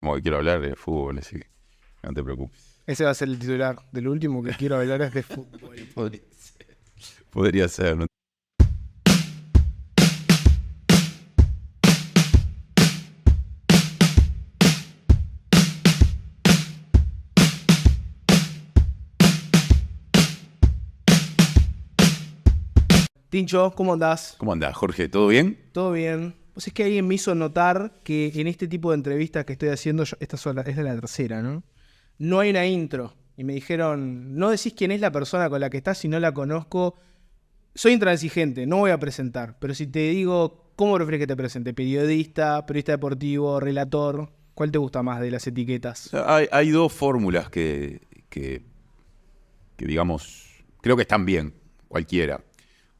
último que quiero hablar es de fútbol, así que no te preocupes. Ese va a ser el titular. De lo último que quiero hablar es de fútbol. Podría ser, ¿no? Tincho, ¿cómo andás? ¿Cómo andás, Jorge? ¿Todo bien? ¿Todo bien? Pues es que alguien me hizo notar que en este tipo de entrevistas que estoy haciendo, esta es la tercera, ¿no? No hay una intro. Y me dijeron, no decís quién es la persona con la que estás si no la conozco. Soy intransigente, no voy a presentar. Pero si te digo, ¿cómo prefieres que te presente? ¿Periodista, periodista deportivo, relator? ¿Cuál te gusta más de las etiquetas? O sea, hay dos fórmulas que, digamos, creo que están bien, cualquiera.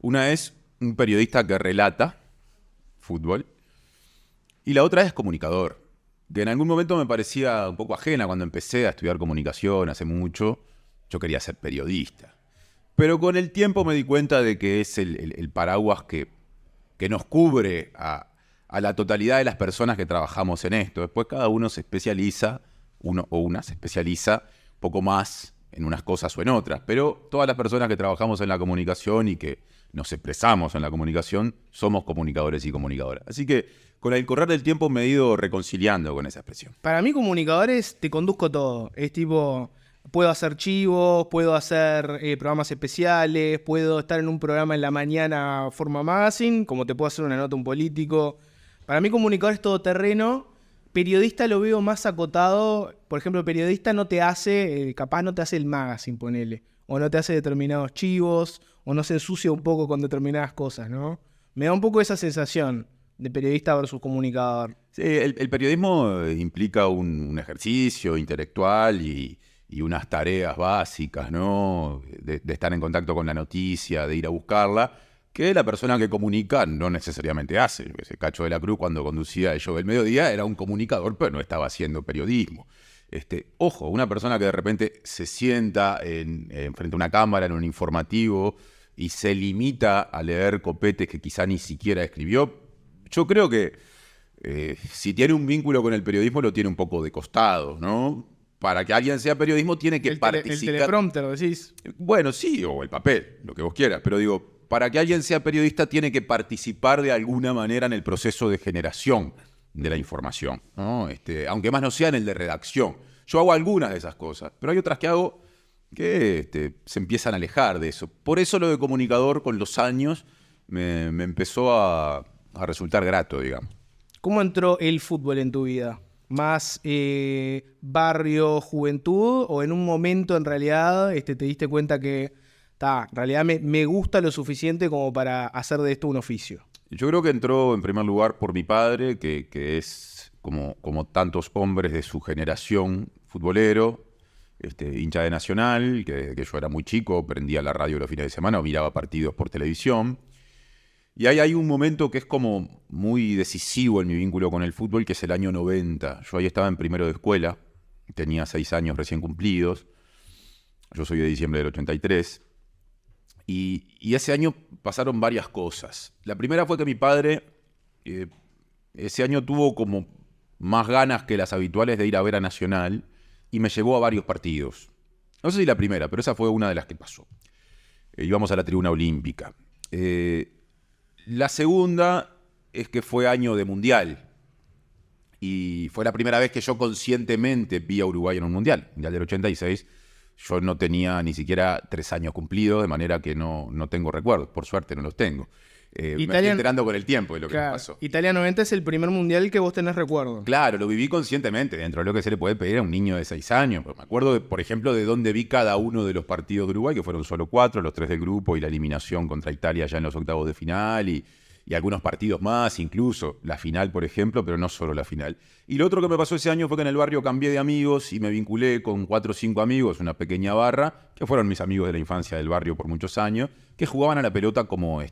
Una es un periodista que relata fútbol y la otra es comunicador, que en algún momento me parecía un poco ajena cuando empecé a estudiar comunicación hace mucho. Yo quería ser periodista. Pero con el tiempo me di cuenta de que es el paraguas que nos cubre a la totalidad de las personas que trabajamos en esto. Después cada uno se especializa, uno o una se especializa un poco más en unas cosas o en otras. Pero todas las personas que trabajamos en la comunicación y que nos expresamos en la comunicación, somos comunicadores y comunicadoras. Así que con el correr del tiempo me he ido reconciliando con esa expresión. Para mí, comunicadores, te conduzco todo. Es tipo, puedo hacer chivos, puedo hacer programas especiales, puedo estar en un programa en la mañana Forma Magazine, como te puedo hacer una nota a un político. Para mí, comunicador es todoterreno. Periodista lo veo más acotado. Por ejemplo, periodista no te hace, capaz no te hace el magazine, ponele. O no te hace determinados chivos, o no se ensucia un poco con determinadas cosas, ¿no? Me da un poco esa sensación de periodista versus comunicador. Sí, el periodismo implica un ejercicio intelectual y unas tareas básicas, ¿no? De estar en contacto con la noticia, de ir a buscarla, que la persona que comunica no necesariamente hace. Ese Cacho de la Cruz, cuando conducía el show del mediodía, era un comunicador, pero no estaba haciendo periodismo. Ojo, una persona que de repente se sienta frente a una cámara en un informativo y se limita a leer copetes que quizá ni siquiera escribió, yo creo que si tiene un vínculo con el periodismo lo tiene un poco de costado, ¿no? Para que alguien sea periodismo tiene que participar. El teleprompter, decís. Bueno, sí, o el papel, lo que vos quieras, pero digo, para que alguien sea periodista tiene que participar de alguna manera en el proceso de generación de la información, ¿no? Aunque más no sea en el de redacción. Yo hago algunas de esas cosas, pero hay otras que hago que se empiezan a alejar de eso. Por eso lo de comunicador con los años me empezó a resultar grato, digamos. ¿Cómo entró el fútbol en tu vida? ¿Más barrio, juventud? ¿O en un momento en realidad te diste cuenta que en realidad me gusta lo suficiente como para hacer de esto un oficio? Yo creo que entró en primer lugar por mi padre, que es como tantos hombres de su generación, futbolero, hincha de Nacional, que desde que yo era muy chico prendía la radio los fines de semana o miraba partidos por televisión. Y ahí hay un momento que es como muy decisivo en mi vínculo con el fútbol, que es el año 90. Yo ahí estaba en primero de escuela, tenía 6 años recién cumplidos. Yo soy de diciembre del 83. Y ese año pasaron varias cosas. La primera fue que mi padre ese año tuvo como más ganas que las habituales de ir a ver a Nacional y me llevó a varios partidos. No sé si la primera, pero esa fue una de las que pasó. Íbamos a la tribuna olímpica. La segunda es que fue año de mundial y fue la primera vez que yo conscientemente vi a Uruguay en un mundial del 86. Yo no tenía ni siquiera 3 años cumplidos, de manera que no tengo recuerdos. Por suerte no los tengo. Me estoy enterando con el tiempo de lo que pasó. Italia 90 es el primer mundial que vos tenés recuerdo. Claro, lo viví conscientemente, dentro de lo que se le puede pedir a un niño de 6 años. Pero me acuerdo, por ejemplo, de dónde vi cada uno de los partidos de Uruguay, que fueron solo 4, los 3 del grupo y la eliminación contra Italia ya en los octavos de final y algunos partidos más, incluso la final, por ejemplo, pero no solo la final. Y lo otro que me pasó ese año fue que en el barrio cambié de amigos y me vinculé con 4 o 5 amigos, una pequeña barra, que fueron mis amigos de la infancia del barrio por muchos años, que jugaban a la pelota como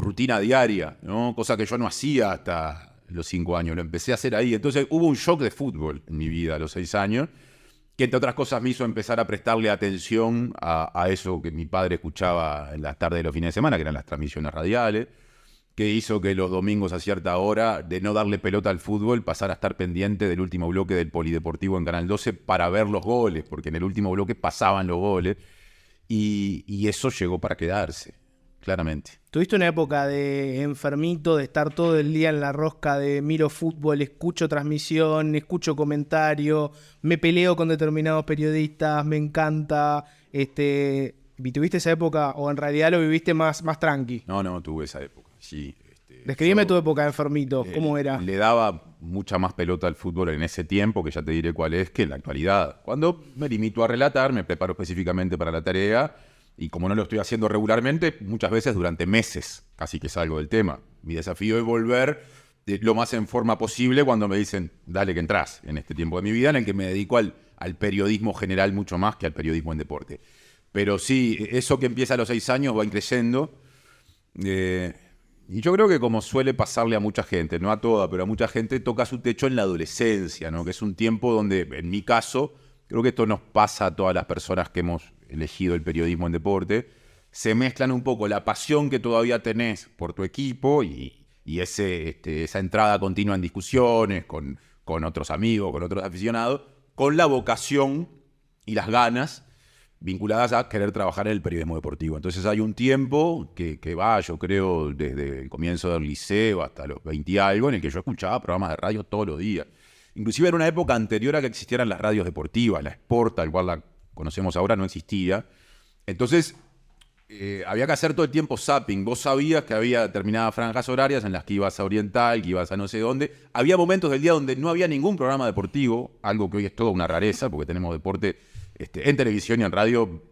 rutina diaria, ¿no? Cosa que yo no hacía hasta los 5 años, lo empecé a hacer ahí. Entonces hubo un shock de fútbol en mi vida a los 6 años, que entre otras cosas me hizo empezar a prestarle atención a eso que mi padre escuchaba en las tardes de los fines de semana, que eran las transmisiones radiales. que hizo que los domingos a cierta hora, de no darle pelota al fútbol, pasar a estar pendiente del último bloque del Polideportivo en Canal 12 para ver los goles, porque en el último bloque pasaban los goles, y eso llegó para quedarse, claramente. ¿Tuviste una época de enfermito, de estar todo el día en la rosca de miro fútbol, escucho transmisión, escucho comentario, me peleo con determinados periodistas, me encanta? ¿Tuviste esa época o en realidad lo viviste más tranqui? No, tuve esa época, sí. Describime tu época de enfermito, ¿cómo era? Le daba mucha más pelota al fútbol en ese tiempo, que ya te diré cuál es, que en la actualidad. Cuando me limito a relatar, me preparo específicamente para la tarea, y como no lo estoy haciendo regularmente, muchas veces durante meses casi que salgo del tema. Mi desafío es volver lo más en forma posible cuando me dicen, dale que entrás, en este tiempo de mi vida en el que me dedico al periodismo general mucho más que al periodismo en deporte. Pero sí, eso que empieza a los 6 años va creciendo. Y yo creo que como suele pasarle a mucha gente, no a toda, pero a mucha gente, toca su techo en la adolescencia, ¿no? Que es un tiempo donde, en mi caso, creo que esto nos pasa a todas las personas que hemos elegido el periodismo en deporte, se mezclan un poco la pasión que todavía tenés por tu equipo y esa entrada continua en discusiones con otros amigos, con otros aficionados, con la vocación y las ganas vinculadas a querer trabajar en el periodismo deportivo. Entonces hay un tiempo que va, yo creo, desde el comienzo del liceo hasta los 20 y algo, en el que yo escuchaba programas de radio todos los días. Inclusive era una época anterior a que existieran las radios deportivas, la Sport, tal cual la conocemos ahora, no existía. Entonces había que hacer todo el tiempo zapping. Vos sabías que había determinadas franjas horarias en las que ibas a Oriental, que ibas a no sé dónde. Había momentos del día donde no había ningún programa deportivo, algo que hoy es toda una rareza, porque tenemos deporte en televisión y en radio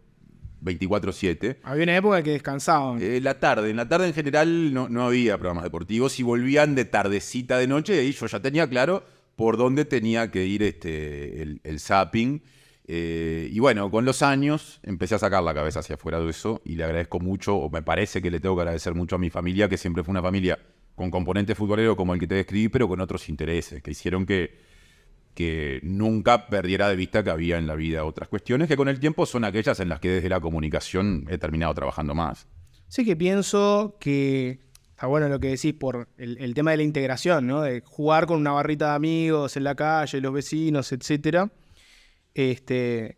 24/7. Había una época en que descansaban. En la tarde en general no había programas deportivos, y volvían de tardecita de noche, y yo ya tenía claro por dónde tenía que ir el zapping. Y bueno, con los años empecé a sacar la cabeza hacia afuera de eso, y le agradezco mucho, o me parece que le tengo que agradecer mucho a mi familia, que siempre fue una familia con componente futbolero como el que te describí, pero con otros intereses, que hicieron que nunca perdiera de vista que había en la vida otras cuestiones que con el tiempo son aquellas en las que desde la comunicación he terminado trabajando más. Sí, que pienso que está bueno lo que decís por el tema de la integración, ¿no? De jugar con una barrita de amigos en la calle, los vecinos, etcétera. En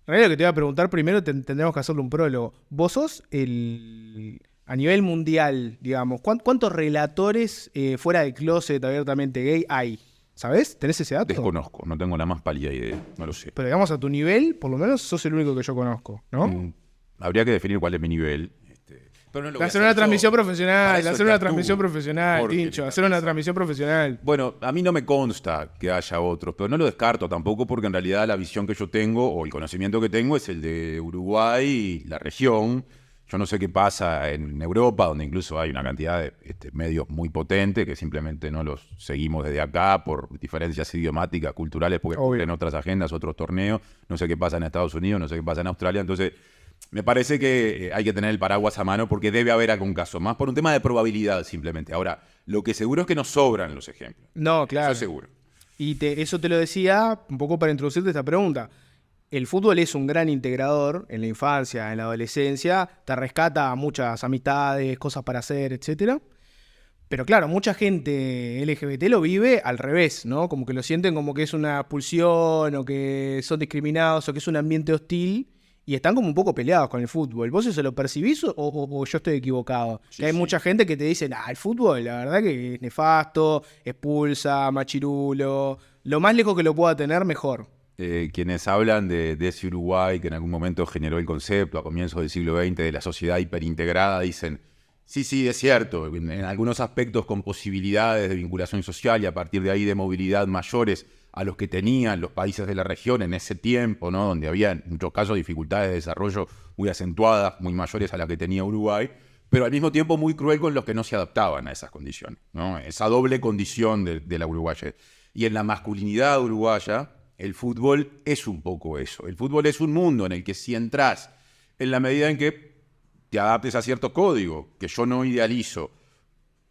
realidad lo que te iba a preguntar primero tendremos que hacerle un prólogo. Vos sos a nivel mundial, digamos, ¿cuántos relatores fuera del closet abiertamente gay hay? ¿Sabés? ¿Tenés ese dato? Desconozco, no tengo la más pálida idea, no lo sé. Pero digamos a tu nivel, por lo menos sos el único que yo conozco, ¿no? Habría que definir cuál es mi nivel. Pero no lo voy a hacer una transmisión profesional, Jorge, Tincho, hacer una transmisión profesional. Bueno, a mí no me consta que haya otros, pero no lo descarto tampoco, porque en realidad la visión que yo tengo, o el conocimiento que tengo, es el de Uruguay y la región. Yo no sé qué pasa en Europa, donde incluso hay una cantidad de medios muy potentes que simplemente no los seguimos desde acá por diferencias idiomáticas, culturales, porque cumplen otras agendas, otros torneos. No sé qué pasa en Estados Unidos, no sé qué pasa en Australia. Entonces, me parece que hay que tener el paraguas a mano, porque debe haber algún caso, más por un tema de probabilidad simplemente. Ahora, lo que seguro es que nos sobran los ejemplos. No, claro. Eso seguro. Y eso te lo decía un poco para introducirte esta pregunta. El fútbol es un gran integrador en la infancia, en la adolescencia, te rescata muchas amistades, cosas para hacer, etcétera. Pero claro, mucha gente LGBT lo vive al revés, ¿no? Como que lo sienten como que es una expulsión, o que son discriminados, o que es un ambiente hostil, y están como un poco peleados con el fútbol. ¿Vos eso lo percibís o yo estoy equivocado? Sí, que hay mucha gente que te dice, el fútbol, la verdad que es nefasto, expulsa, machirulo, lo más lejos que lo pueda tener, mejor. Quienes hablan de ese Uruguay que en algún momento generó el concepto a comienzos del siglo XX de la sociedad hiperintegrada, dicen, sí, es cierto, en algunos aspectos con posibilidades de vinculación social y a partir de ahí de movilidad mayores a los que tenían los países de la región en ese tiempo, ¿no? Donde había en muchos casos dificultades de desarrollo muy acentuadas, muy mayores a las que tenía Uruguay, pero al mismo tiempo muy cruel con los que no se adaptaban a esas condiciones, ¿no? Esa doble condición de la uruguaya. Y en la masculinidad uruguaya, el fútbol es un poco eso. El fútbol es un mundo en el que si entras, en la medida en que te adaptes a cierto código, que yo no idealizo,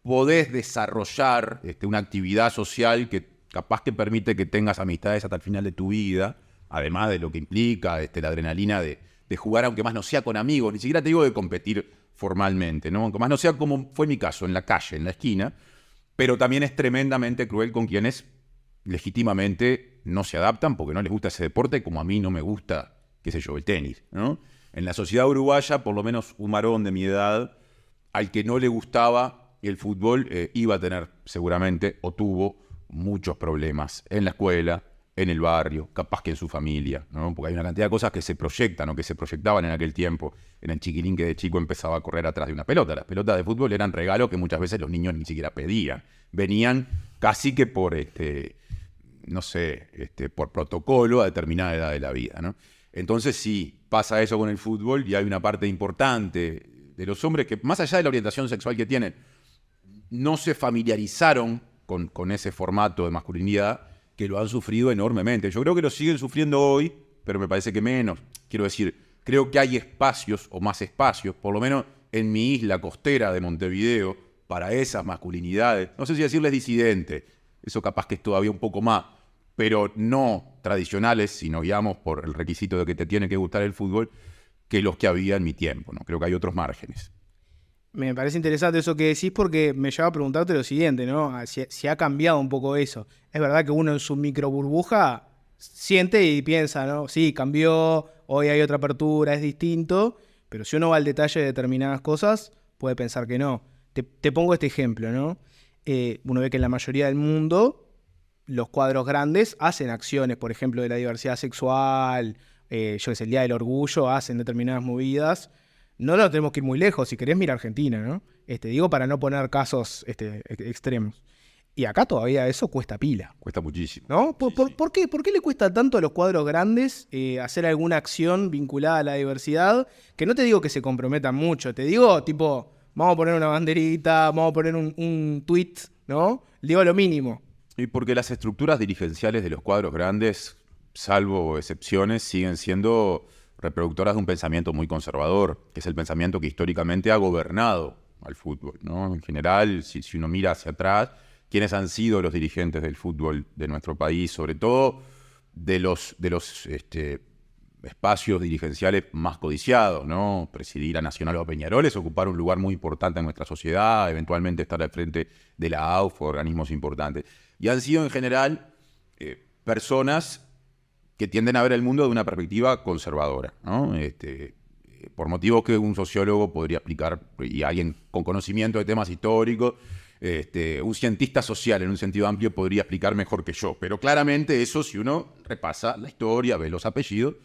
podés desarrollar una actividad social que capaz que permite que tengas amistades hasta el final de tu vida, además de lo que implica la adrenalina de jugar, aunque más no sea con amigos, ni siquiera te digo de competir formalmente, ¿no? Más no sea como fue mi caso, en la calle, en la esquina, pero también es tremendamente cruel con quienes legítimamente no se adaptan porque no les gusta ese deporte, como a mí no me gusta, qué sé yo, el tenis, ¿no? En la sociedad uruguaya, por lo menos un varón de mi edad, al que no le gustaba el fútbol, iba a tener seguramente, o tuvo, muchos problemas en la escuela, en el barrio, capaz que en su familia, ¿no? Porque hay una cantidad de cosas que se proyectan o que se proyectaban en aquel tiempo. En el chiquilín que de chico empezaba a correr atrás de una pelota. Las pelotas de fútbol eran regalos que muchas veces los niños ni siquiera pedían. Venían casi que por, no sé, por protocolo a determinada edad de la vida, ¿no? Entonces sí, pasa eso con el fútbol y hay una parte importante de los hombres que, más allá de la orientación sexual que tienen, no se familiarizaron con ese formato de masculinidad, que lo han sufrido enormemente. Yo creo que lo siguen sufriendo hoy, pero me parece que menos. Quiero decir, creo que hay espacios, o más espacios, por lo menos en mi isla costera de Montevideo, para esas masculinidades. No sé si decirles disidentes, eso capaz que es todavía un poco más, pero no tradicionales, si nos guiamos por el requisito de que te tiene que gustar el fútbol, que los que había en mi tiempo, ¿no? Creo que hay otros márgenes. Me parece interesante eso que decís porque me lleva a preguntarte lo siguiente, ¿no? Si ha cambiado un poco eso. Es verdad que uno en su micro burbuja siente y piensa, ¿no? Sí, cambió, hoy hay otra apertura, es distinto, pero si uno va al detalle de determinadas cosas, puede pensar que no. Te pongo este ejemplo, ¿no? Uno ve que en la mayoría del mundo los cuadros grandes hacen acciones, por ejemplo, de la diversidad sexual, yo que sé, el Día del Orgullo, hacen determinadas movidas. No nos tenemos que ir muy lejos, si querés mira Argentina, ¿no? Digo para no poner casos extremos. Y acá todavía eso cuesta pila. Cuesta muchísimo. ¿No? Sí, sí. ¿Por qué? ¿Por qué le cuesta tanto a los cuadros grandes hacer alguna acción vinculada a la diversidad? Que no te digo que se comprometan mucho, te digo tipo, vamos a poner una banderita, vamos a poner un tweet, ¿no? Digo lo mínimo. Y porque las estructuras dirigenciales de los cuadros grandes, salvo excepciones, siguen siendo reproductoras de un pensamiento muy conservador, que es el pensamiento que históricamente ha gobernado al fútbol, ¿no? En general, si uno mira hacia atrás, ¿quiénes han sido los dirigentes del fútbol de nuestro país? Sobre todo de los espacios dirigenciales más codiciados, ¿no? Presidir a Nacional o a Peñarol es ocupar un lugar muy importante en nuestra sociedad, eventualmente estar al frente de la AUF o organismos importantes. Y han sido en general personas que tienden a ver el mundo de una perspectiva conservadora, ¿no? Por motivos que un sociólogo podría explicar, y alguien con conocimiento de temas históricos, un cientista social en un sentido amplio podría explicar mejor que yo. Pero claramente eso, si uno repasa la historia, ve los apellidos,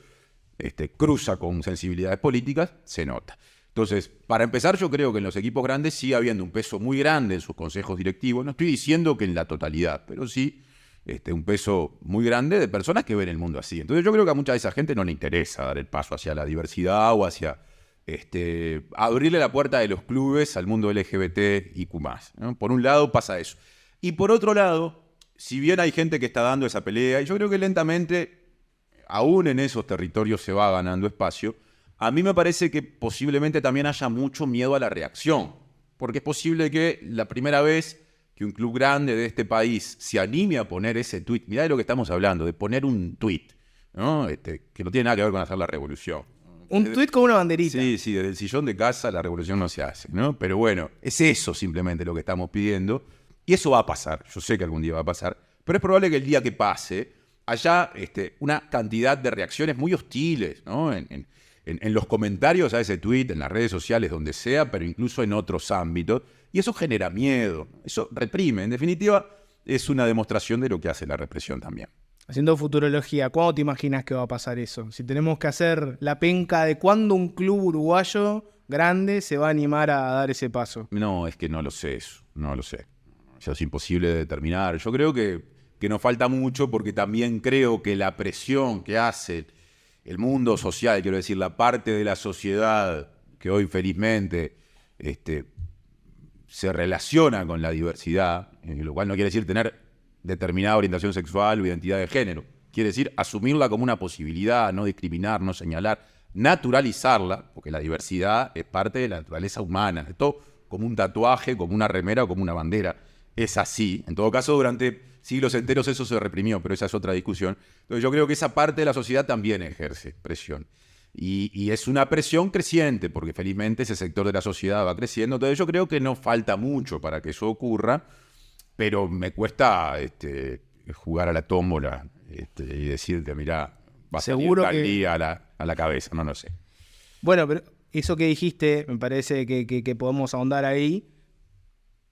cruza con sensibilidades políticas, se nota. Entonces, para empezar, yo creo que en los equipos grandes sigue habiendo un peso muy grande en sus consejos directivos. No estoy diciendo que en la totalidad, pero sí un peso muy grande de personas que ven el mundo así. Entonces yo creo que a mucha de esa gente no le interesa dar el paso hacia la diversidad o hacia abrirle la puerta de los clubes al mundo LGBT y Q+, ¿no? Por un lado pasa eso. Y por otro lado, si bien hay gente que está dando esa pelea, y yo creo que lentamente, aún en esos territorios se va ganando espacio, a mí me parece que posiblemente también haya mucho miedo a la reacción. Porque es posible que la primera vez que un club grande de este país se anime a poner ese tuit, mirá de lo que estamos hablando, de poner un tuit, ¿no? Que no tiene nada que ver con hacer la revolución. Un tuit con una banderita. Sí, desde el sillón de casa la revolución no se hace, ¿no? Pero bueno, es eso simplemente lo que estamos pidiendo, y eso va a pasar, yo sé que algún día va a pasar, pero es probable que el día que pase haya una cantidad de reacciones muy hostiles, ¿no? En los comentarios a ese tuit, en las redes sociales, donde sea, pero incluso en otros ámbitos. Y eso genera miedo, eso reprime. En definitiva, es una demostración de lo que hace la represión también. Haciendo futurología, ¿cuándo te imaginas que va a pasar eso? Si tenemos que hacer la penca de cuándo un club uruguayo grande se va a animar a dar ese paso. No, es que no lo sé eso, no lo sé. Eso es imposible de determinar. Yo creo que nos falta mucho porque también creo que la presión que hace el mundo social, quiero decir, la parte de la sociedad que hoy felizmente se relaciona con la diversidad, lo cual no quiere decir tener determinada orientación sexual o identidad de género. Quiere decir asumirla como una posibilidad, no discriminar, no señalar, naturalizarla, porque la diversidad es parte de la naturaleza humana. Esto como un tatuaje, como una remera o como una bandera. Es así. En todo caso, durante siglos enteros eso se reprimió, pero esa es otra discusión. Entonces yo creo que esa parte de la sociedad también ejerce presión. Y es una presión creciente, porque felizmente ese sector de la sociedad va creciendo. Entonces yo creo que no falta mucho para que eso ocurra, pero me cuesta jugar a la tómbola y decirte, mirá, va a salir Seguro tal que... día a la cabeza, no sé. Bueno, pero eso que dijiste, me parece que podemos ahondar ahí.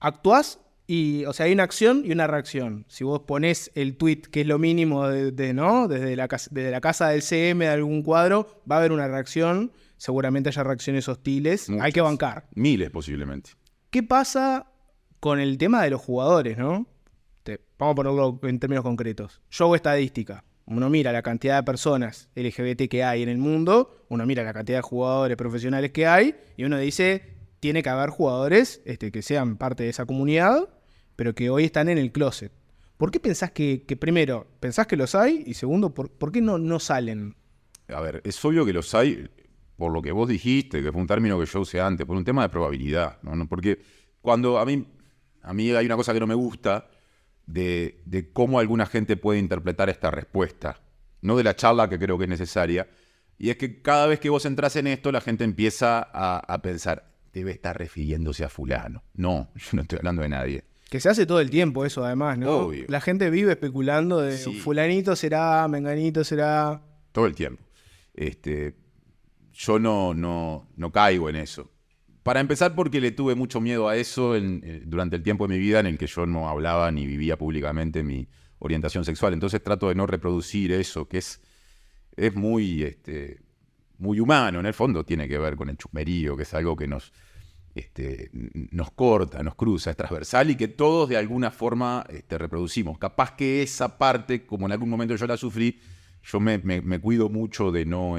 Actuás y, o sea, hay una acción y una reacción. Si vos ponés el tweet, que es lo mínimo ¿no? Desde la casa del CM de algún cuadro, va a haber una reacción. Seguramente haya reacciones hostiles. Muchas. Hay que bancar. Miles posiblemente. ¿Qué pasa con el tema de los jugadores, no? Vamos a ponerlo en términos concretos. Yo hago estadística. Uno mira la cantidad de personas LGBT que hay en el mundo, uno mira la cantidad de jugadores profesionales que hay, y uno dice, tiene que haber jugadores que sean parte de esa comunidad, pero que hoy están en el closet. ¿Por qué pensás que primero, pensás que los hay? Y segundo, ¿por qué no salen? A ver, es obvio que los hay, por lo que vos dijiste, que fue un término que yo usé antes, por un tema de probabilidad, ¿no? Porque cuando a mí hay una cosa que no me gusta de cómo alguna gente puede interpretar esta respuesta, no de la charla que creo que es necesaria, y es que cada vez que vos entras en esto, la gente empieza a pensar, debe estar refiriéndose a fulano. No, yo no estoy hablando de nadie. Que se hace todo el tiempo eso, además, ¿no? Obvio. La gente vive especulando de Sí. fulanito será, menganito será... Todo el tiempo. Yo no caigo en eso. Para empezar, porque le tuve mucho miedo a eso durante el tiempo de mi vida en el que yo no hablaba ni vivía públicamente mi orientación sexual. Entonces trato de no reproducir eso, que es muy humano. En el fondo tiene que ver con el chusmerío, que es algo que nos corta, nos cruza, es transversal y que todos de alguna forma reproducimos. Capaz que esa parte, como en algún momento yo la sufrí, yo me cuido mucho de no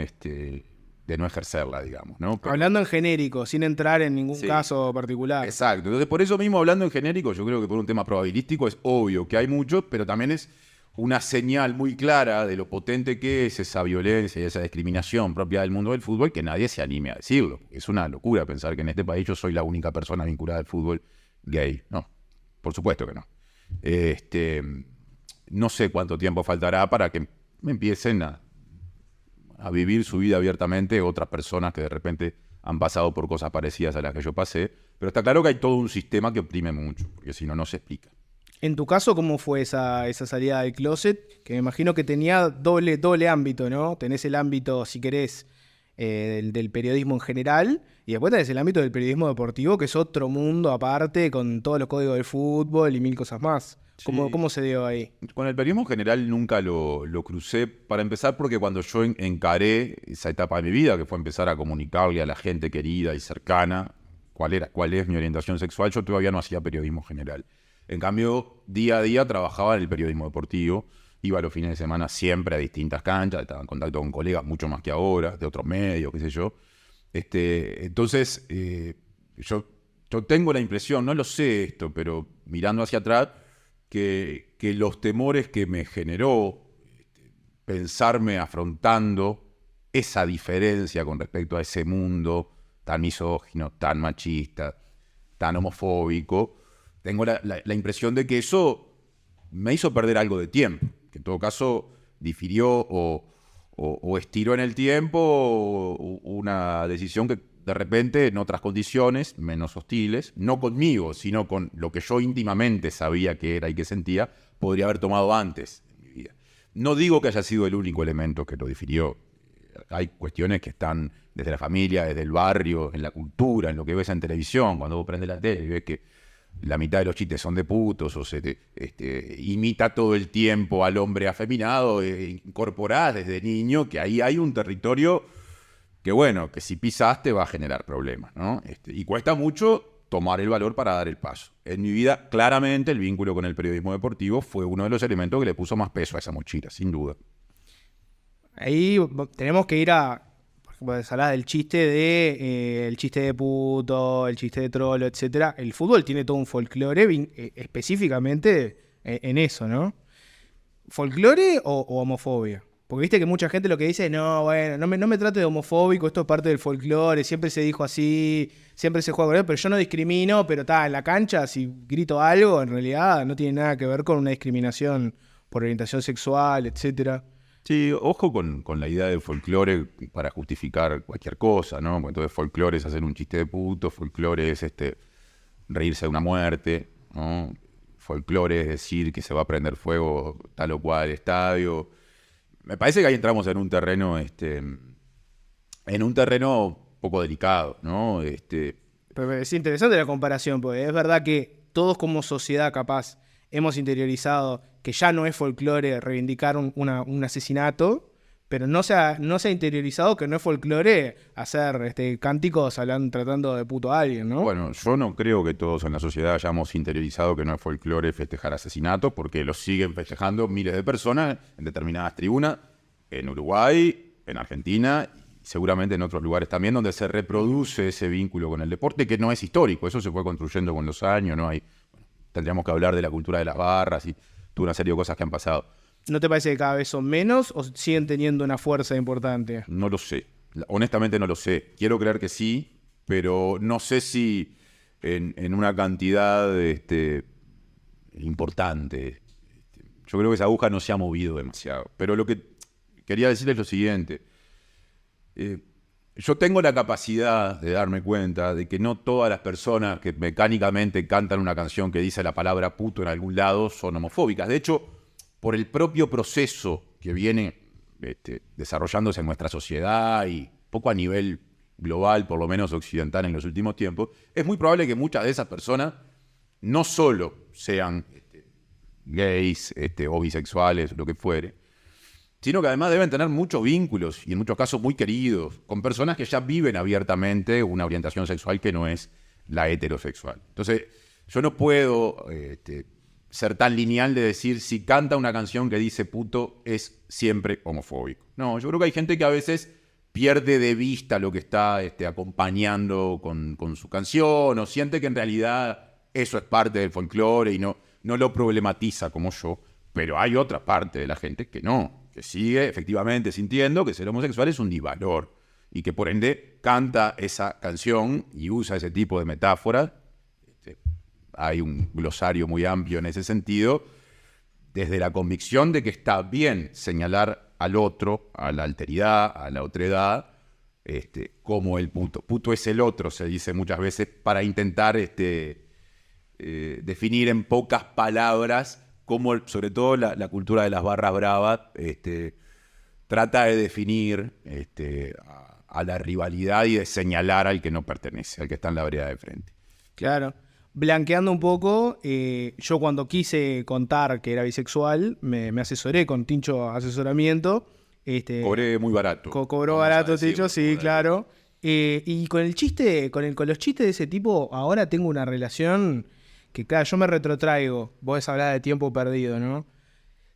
ejercerla, digamos, ¿no? Pero, Hablando en genérico, sin entrar en ningún sí, caso particular. exacto. Entonces, por eso mismo, hablando en genérico, yo creo que por un tema probabilístico es obvio que hay mucho, pero también es una señal muy clara de lo potente que es esa violencia y esa discriminación propia del mundo del fútbol, que nadie se anime a decirlo. Es una locura pensar que en este país yo soy la única persona vinculada al fútbol gay. No, por supuesto que no. No sé cuánto tiempo faltará para que empiecen a vivir su vida abiertamente otras personas que de repente han pasado por cosas parecidas a las que yo pasé, pero está claro que hay todo un sistema que oprime mucho, porque si no, no se explica. En tu caso, ¿cómo fue esa salida del closet? Que me imagino que tenía doble ámbito, ¿no? Tenés el ámbito, si querés, del periodismo en general, y después tenés el ámbito del periodismo deportivo, que es otro mundo aparte, con todos los códigos del fútbol y mil cosas más. Sí. ¿Cómo se dio ahí? Con el periodismo en general nunca lo crucé, para empezar porque cuando yo encaré esa etapa de mi vida, que fue empezar a comunicarle a la gente querida y cercana cuál es mi orientación sexual, yo todavía no hacía periodismo general. En cambio, día a día trabajaba en el periodismo deportivo, iba los fines de semana siempre a distintas canchas, estaba en contacto con colegas mucho más que ahora, de otros medios, qué sé yo. Entonces, yo tengo la impresión, no lo sé esto, pero mirando hacia atrás, que los temores que me generó pensarme afrontando esa diferencia con respecto a ese mundo tan misógino, tan machista, tan homofóbico, tengo la impresión de que eso me hizo perder algo de tiempo, que en todo caso difirió o estiró en el tiempo una decisión que de repente en otras condiciones menos hostiles, no conmigo, sino con lo que yo íntimamente sabía que era y que sentía, podría haber tomado antes en mi vida. No digo que haya sido el único elemento que lo difirió. Hay cuestiones que están desde la familia, desde el barrio, en la cultura, en lo que ves en televisión, cuando vos prendes la tele y ves que la mitad de los chistes son de putos o se imita todo el tiempo al hombre afeminado, incorporás desde niño, que ahí hay un territorio que bueno, que si pisaste va a generar problemas, ¿no? Y cuesta mucho tomar el valor para dar el paso. En mi vida, claramente, el vínculo con el periodismo deportivo fue uno de los elementos que le puso más peso a esa mochila, sin duda. Ahí tenemos que ir a, por ejemplo, hablar del chiste el chiste de puto, el chiste de trolo, etcétera. El fútbol tiene todo un folclore específicamente en eso, ¿no? ¿Folclore o homofobia? Porque viste que mucha gente lo que dice es, no, bueno, no me trate de homofóbico, esto es parte del folclore, siempre se dijo así, siempre se juega con él, pero yo no discrimino, pero está en la cancha, si grito algo, en realidad no tiene nada que ver con una discriminación por orientación sexual, etcétera. Sí, ojo con la idea del folclore para justificar cualquier cosa, ¿no? Porque entonces folclore es hacer un chiste de puto, folclore es reírse de una muerte, ¿no? Folclore es decir que se va a prender fuego tal o cual estadio. Me parece que ahí entramos en un terreno poco delicado, ¿no? Pero es interesante la comparación, porque es verdad que todos como sociedad capaz hemos interiorizado que ya no es folclore reivindicar un asesinato, pero no se ha interiorizado que no es folclore hacer cánticos tratando de puto a alguien, ¿no? Bueno, yo no creo que todos en la sociedad hayamos interiorizado que no es folclore festejar asesinatos, porque lo siguen festejando miles de personas en determinadas tribunas, en Uruguay, en Argentina, y seguramente en otros lugares también, donde se reproduce ese vínculo con el deporte, que no es histórico, eso se fue construyendo con los años, ¿no? Tendríamos que hablar de la cultura de las barras y toda una serie de cosas que han pasado. ¿No te parece que cada vez son menos o siguen teniendo una fuerza importante? No lo sé. Honestamente no lo sé. Quiero creer que sí, pero no sé si en una cantidad importante. Yo creo que esa aguja no se ha movido demasiado. Pero lo que quería decir es lo siguiente. Yo tengo la capacidad de darme cuenta de que no todas las personas que mecánicamente cantan una canción que dice la palabra puto en algún lado son homofóbicas. De hecho, por el propio proceso que viene desarrollándose en nuestra sociedad y poco a nivel global, por lo menos occidental en los últimos tiempos, es muy probable que muchas de esas personas no solo sean gays o bisexuales, lo que fuere, sino que además deben tener muchos vínculos, y en muchos casos muy queridos, con personas que ya viven abiertamente una orientación sexual que no es la heterosexual. Entonces, yo no puedo ser tan lineal de decir si canta una canción que dice puto es siempre homofóbico. No, yo creo que hay gente que a veces pierde de vista lo que está acompañando con su canción, o siente que en realidad eso es parte del folclore y no lo problematiza como yo, pero hay otra parte de la gente que no, que sigue efectivamente sintiendo que ser homosexual es un disvalor y que por ende canta esa canción y usa ese tipo de metáforas. Hay un glosario muy amplio en ese sentido, desde la convicción de que está bien señalar al otro, a la alteridad, a la otredad, como el puto. Puto es el otro, se dice muchas veces, para intentar definir en pocas palabras cómo, sobre todo la cultura de las barras bravas, trata de definir a la rivalidad y de señalar al que no pertenece, al que está en la vereda de frente. Claro. Blanqueando un poco, yo cuando quise contar que era bisexual, me asesoré con Tincho Asesoramiento. Cobré muy barato. Cobró barato, Tincho, sí, claro. Y con el chiste, con los chistes de ese tipo, ahora tengo una relación que, claro, yo me retrotraigo. Vos hablás de tiempo perdido, ¿no?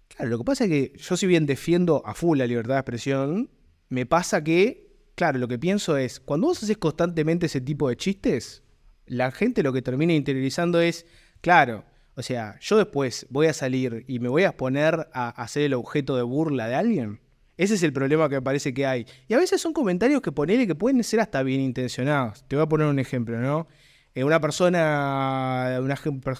Claro, lo que pasa es que yo, si bien defiendo a full la libertad de expresión, me pasa que, claro, lo que pienso es, cuando vos haces constantemente ese tipo de chistes, la gente lo que termina interiorizando es, claro, o sea, yo después voy a salir y me voy a poner a ser el objeto de burla de alguien. Ese es el problema que me parece que hay. Y a veces son comentarios que ponele que pueden ser hasta bien intencionados. Te voy a poner un ejemplo, ¿no? Una persona,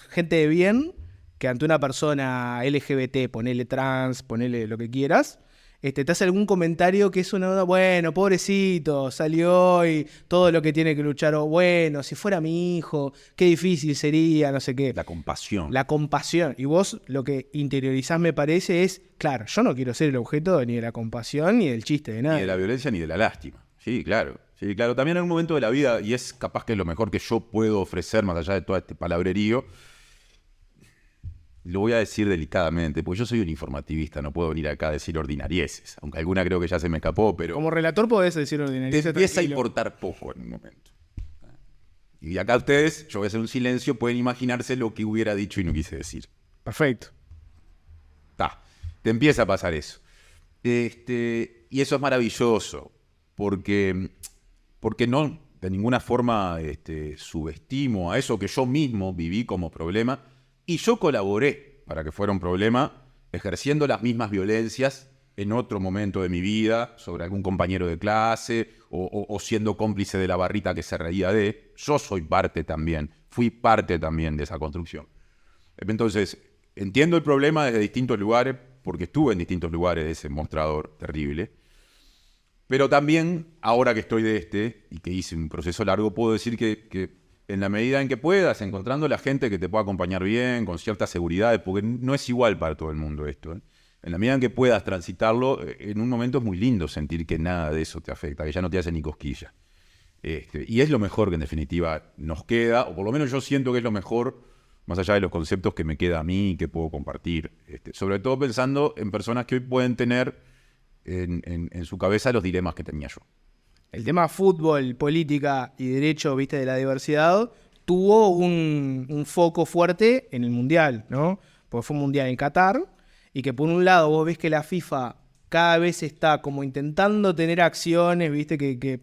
gente de bien, que ante una persona LGBT, ponele trans, ponele lo que quieras, te hace algún comentario que es una, bueno, pobrecito, salió y todo lo que tiene que luchar, o bueno, si fuera mi hijo, qué difícil sería, no sé qué. La compasión. La compasión. Y vos lo que interiorizás, me parece, es, claro, yo no quiero ser el objeto ni de la compasión ni del chiste de nadie. Ni de la violencia ni de la lástima. Sí, claro. Sí, claro. También en un momento de la vida, y es capaz que es lo mejor que yo puedo ofrecer, más allá de todo este palabrerío, lo voy a decir delicadamente, porque yo soy un informativista, no puedo venir acá a decir ordinarieces, aunque alguna creo que ya se me escapó, pero... Como relator podés decir ordinarieces. Te empieza a importar poco en un momento. Y acá ustedes, yo voy a hacer un silencio, pueden imaginarse lo que hubiera dicho y no quise decir. Perfecto. Te empieza a pasar eso. Y eso es maravilloso, porque no de ninguna forma subestimo a eso que yo mismo viví como problema, y yo colaboré para que fuera un problema, ejerciendo las mismas violencias en otro momento de mi vida, sobre algún compañero de clase, o siendo cómplice de la barrita que se reía de. Yo soy parte también, fui parte también de esa construcción. Entonces, entiendo el problema desde distintos lugares, porque estuve en distintos lugares de ese mostrador terrible. Pero también, ahora que estoy y que hice un proceso largo, puedo decir que en la medida en que puedas, encontrando la gente que te pueda acompañar bien, con cierta seguridad, porque no es igual para todo el mundo esto, ¿eh? En la medida en que puedas transitarlo, en un momento es muy lindo sentir que nada de eso te afecta, que ya no te hace ni cosquilla. Y es lo mejor que en definitiva nos queda, o por lo menos yo siento que es lo mejor, más allá de los conceptos que me queda a mí y que puedo compartir. Sobre todo pensando en personas que hoy pueden tener en su cabeza los dilemas que tenía yo. El tema fútbol, política y derecho, viste, de la diversidad, tuvo un foco fuerte en el Mundial, ¿no? Porque fue un Mundial en Qatar, y que por un lado vos ves que la FIFA cada vez está como intentando tener acciones, viste, que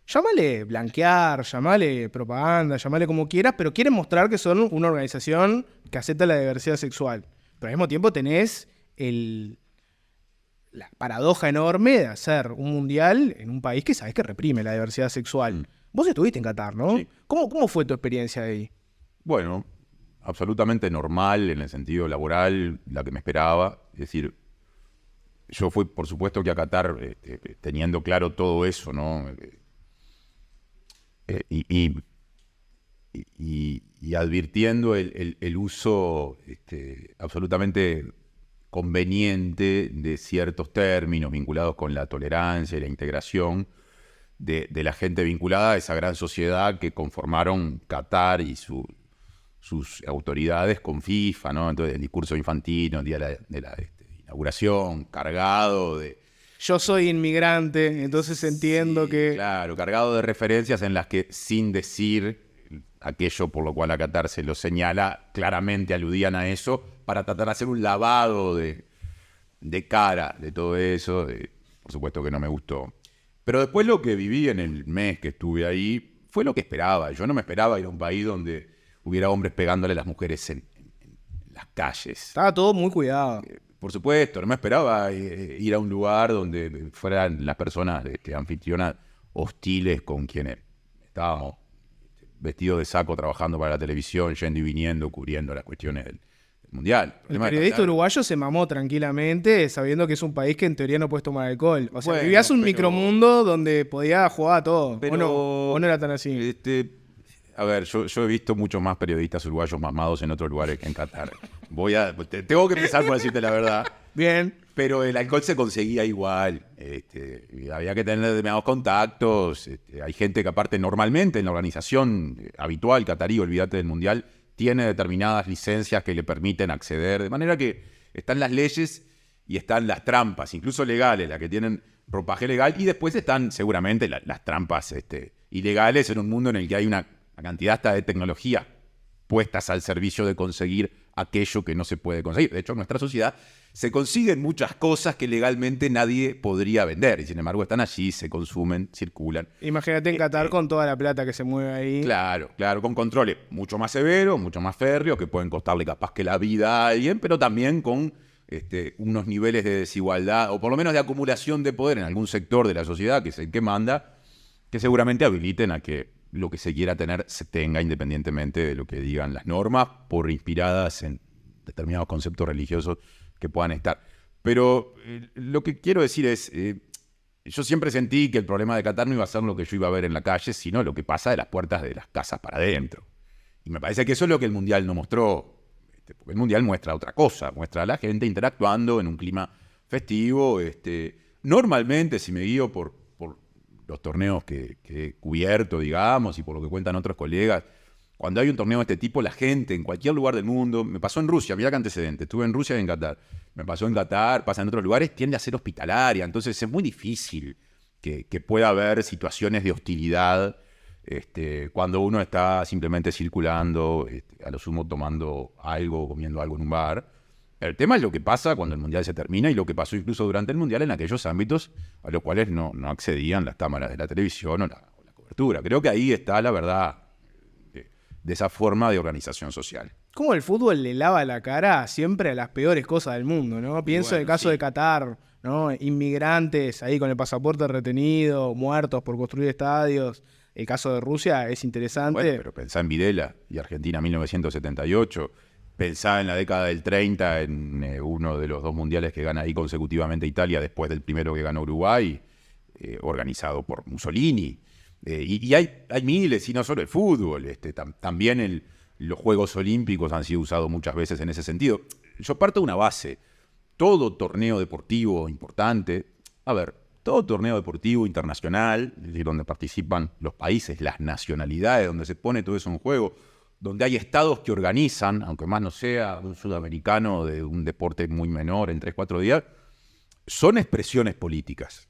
llámale blanquear, llámale propaganda, llámale como quieras, pero quieren mostrar que son una organización que acepta la diversidad sexual. Pero al mismo tiempo tenés la paradoja enorme de hacer un mundial en un país que sabés que reprime la diversidad sexual. Vos estuviste en Qatar, ¿no? Sí. ¿Cómo fue tu experiencia ahí? Bueno, absolutamente normal en el sentido laboral, la que me esperaba. Es decir, yo fui, por supuesto, que a Qatar teniendo claro todo eso, ¿no? Y advirtiendo el uso absolutamente conveniente de ciertos términos vinculados con la tolerancia y la integración de la gente vinculada a esa gran sociedad que conformaron Qatar y sus autoridades con FIFA, ¿no? Entonces el discurso infantino, el día de la inauguración, cargado de... Yo soy inmigrante, entonces entiendo Sí, que... claro, cargado de referencias en las que, sin decir aquello por lo cual a Qatar se lo señala, claramente aludían a eso para tratar de hacer un lavado de cara de todo eso. Por supuesto que no me gustó. Pero después lo que viví en el mes que estuve ahí fue lo que esperaba. Yo no me esperaba ir a un país donde hubiera hombres pegándole a las mujeres en las calles. Estaba todo muy cuidado. Por supuesto, no me esperaba ir a un lugar donde fueran las personas anfitrionas hostiles con quienes estábamos vestidos de saco trabajando para la televisión, yendo y viniendo, cubriendo las cuestiones del Mundial. El periodista uruguayo se mamó tranquilamente sabiendo que es un país que en teoría no puedes tomar alcohol. O sea, Bueno, vivías un pero- micromundo donde podías jugar a todo. Pero, ¿O no era tan así? A ver, yo he visto muchos más periodistas uruguayos mamados en otros lugares que en Qatar. Tengo que empezar por decirte la verdad. Bien. Pero el alcohol se conseguía igual. Había que tener determinados contactos. Hay gente que aparte normalmente en la organización habitual catarí, olvídate del Mundial, tiene determinadas licencias que le permiten acceder. De manera que están las leyes y están las trampas, incluso legales, las que tienen ropaje legal. Y después están seguramente las trampas ilegales en un mundo en el que hay una cantidad hasta de tecnología puestas al servicio de conseguir aquello que no se puede conseguir. De hecho, en nuestra sociedad se consiguen muchas cosas que legalmente nadie podría vender y sin embargo están allí, se consumen, circulan. Imagínate en Qatar con toda la plata que se mueve ahí. Claro, con controles mucho más severos, mucho más férreos, que pueden costarle capaz que la vida a alguien, pero también con unos niveles de desigualdad, o por lo menos de acumulación de poder en algún sector de la sociedad, que es el que manda, que seguramente habiliten a que lo que se quiera tener se tenga independientemente de lo que digan las normas, por inspiradas en determinados conceptos religiosos que puedan estar. Pero lo que quiero decir es, yo siempre sentí que el problema de Qatar no iba a ser lo que yo iba a ver en la calle, sino lo que pasa de las puertas de las casas para adentro. Y me parece que eso es lo que el Mundial no mostró, porque el Mundial muestra otra cosa, muestra a la gente interactuando en un clima festivo. Normalmente, si me guío por los torneos que he cubierto, digamos, y por lo que cuentan otros colegas, cuando hay un torneo de este tipo, la gente en cualquier lugar del mundo, me pasó en Rusia, mirá qué antecedente, estuve en Rusia y en Qatar, me pasó en Qatar, pasa en otros lugares, tiende a ser hospitalaria, entonces es muy difícil que pueda haber situaciones de hostilidad cuando uno está simplemente circulando, a lo sumo tomando algo, comiendo algo en un bar. El tema es lo que pasa cuando el Mundial se termina y lo que pasó incluso durante el Mundial en aquellos ámbitos a los cuales no accedían las cámaras de la televisión o la cobertura. Creo que ahí está la verdad de esa forma de organización social. ¿Cómo el fútbol le lava la cara siempre a las peores cosas del mundo, ¿no? Pienso en el caso de Qatar, ¿no? Inmigrantes ahí con el pasaporte retenido, muertos por construir estadios. El caso de Rusia es interesante. Bueno, pero pensá en Videla y Argentina 1978. Pensá en la década del 30, en uno de los 2 mundiales que gana ahí consecutivamente Italia, después del primero que ganó Uruguay, organizado por Mussolini. Y hay miles, y no solo el fútbol, también los Juegos Olímpicos han sido usados muchas veces en ese sentido. Yo parto de una base. Todo torneo deportivo importante, todo torneo deportivo internacional, es decir, donde participan los países, las nacionalidades, donde se pone todo eso en juego, donde hay estados que organizan, aunque más no sea un sudamericano de un deporte muy menor en 3-4 días, son expresiones políticas.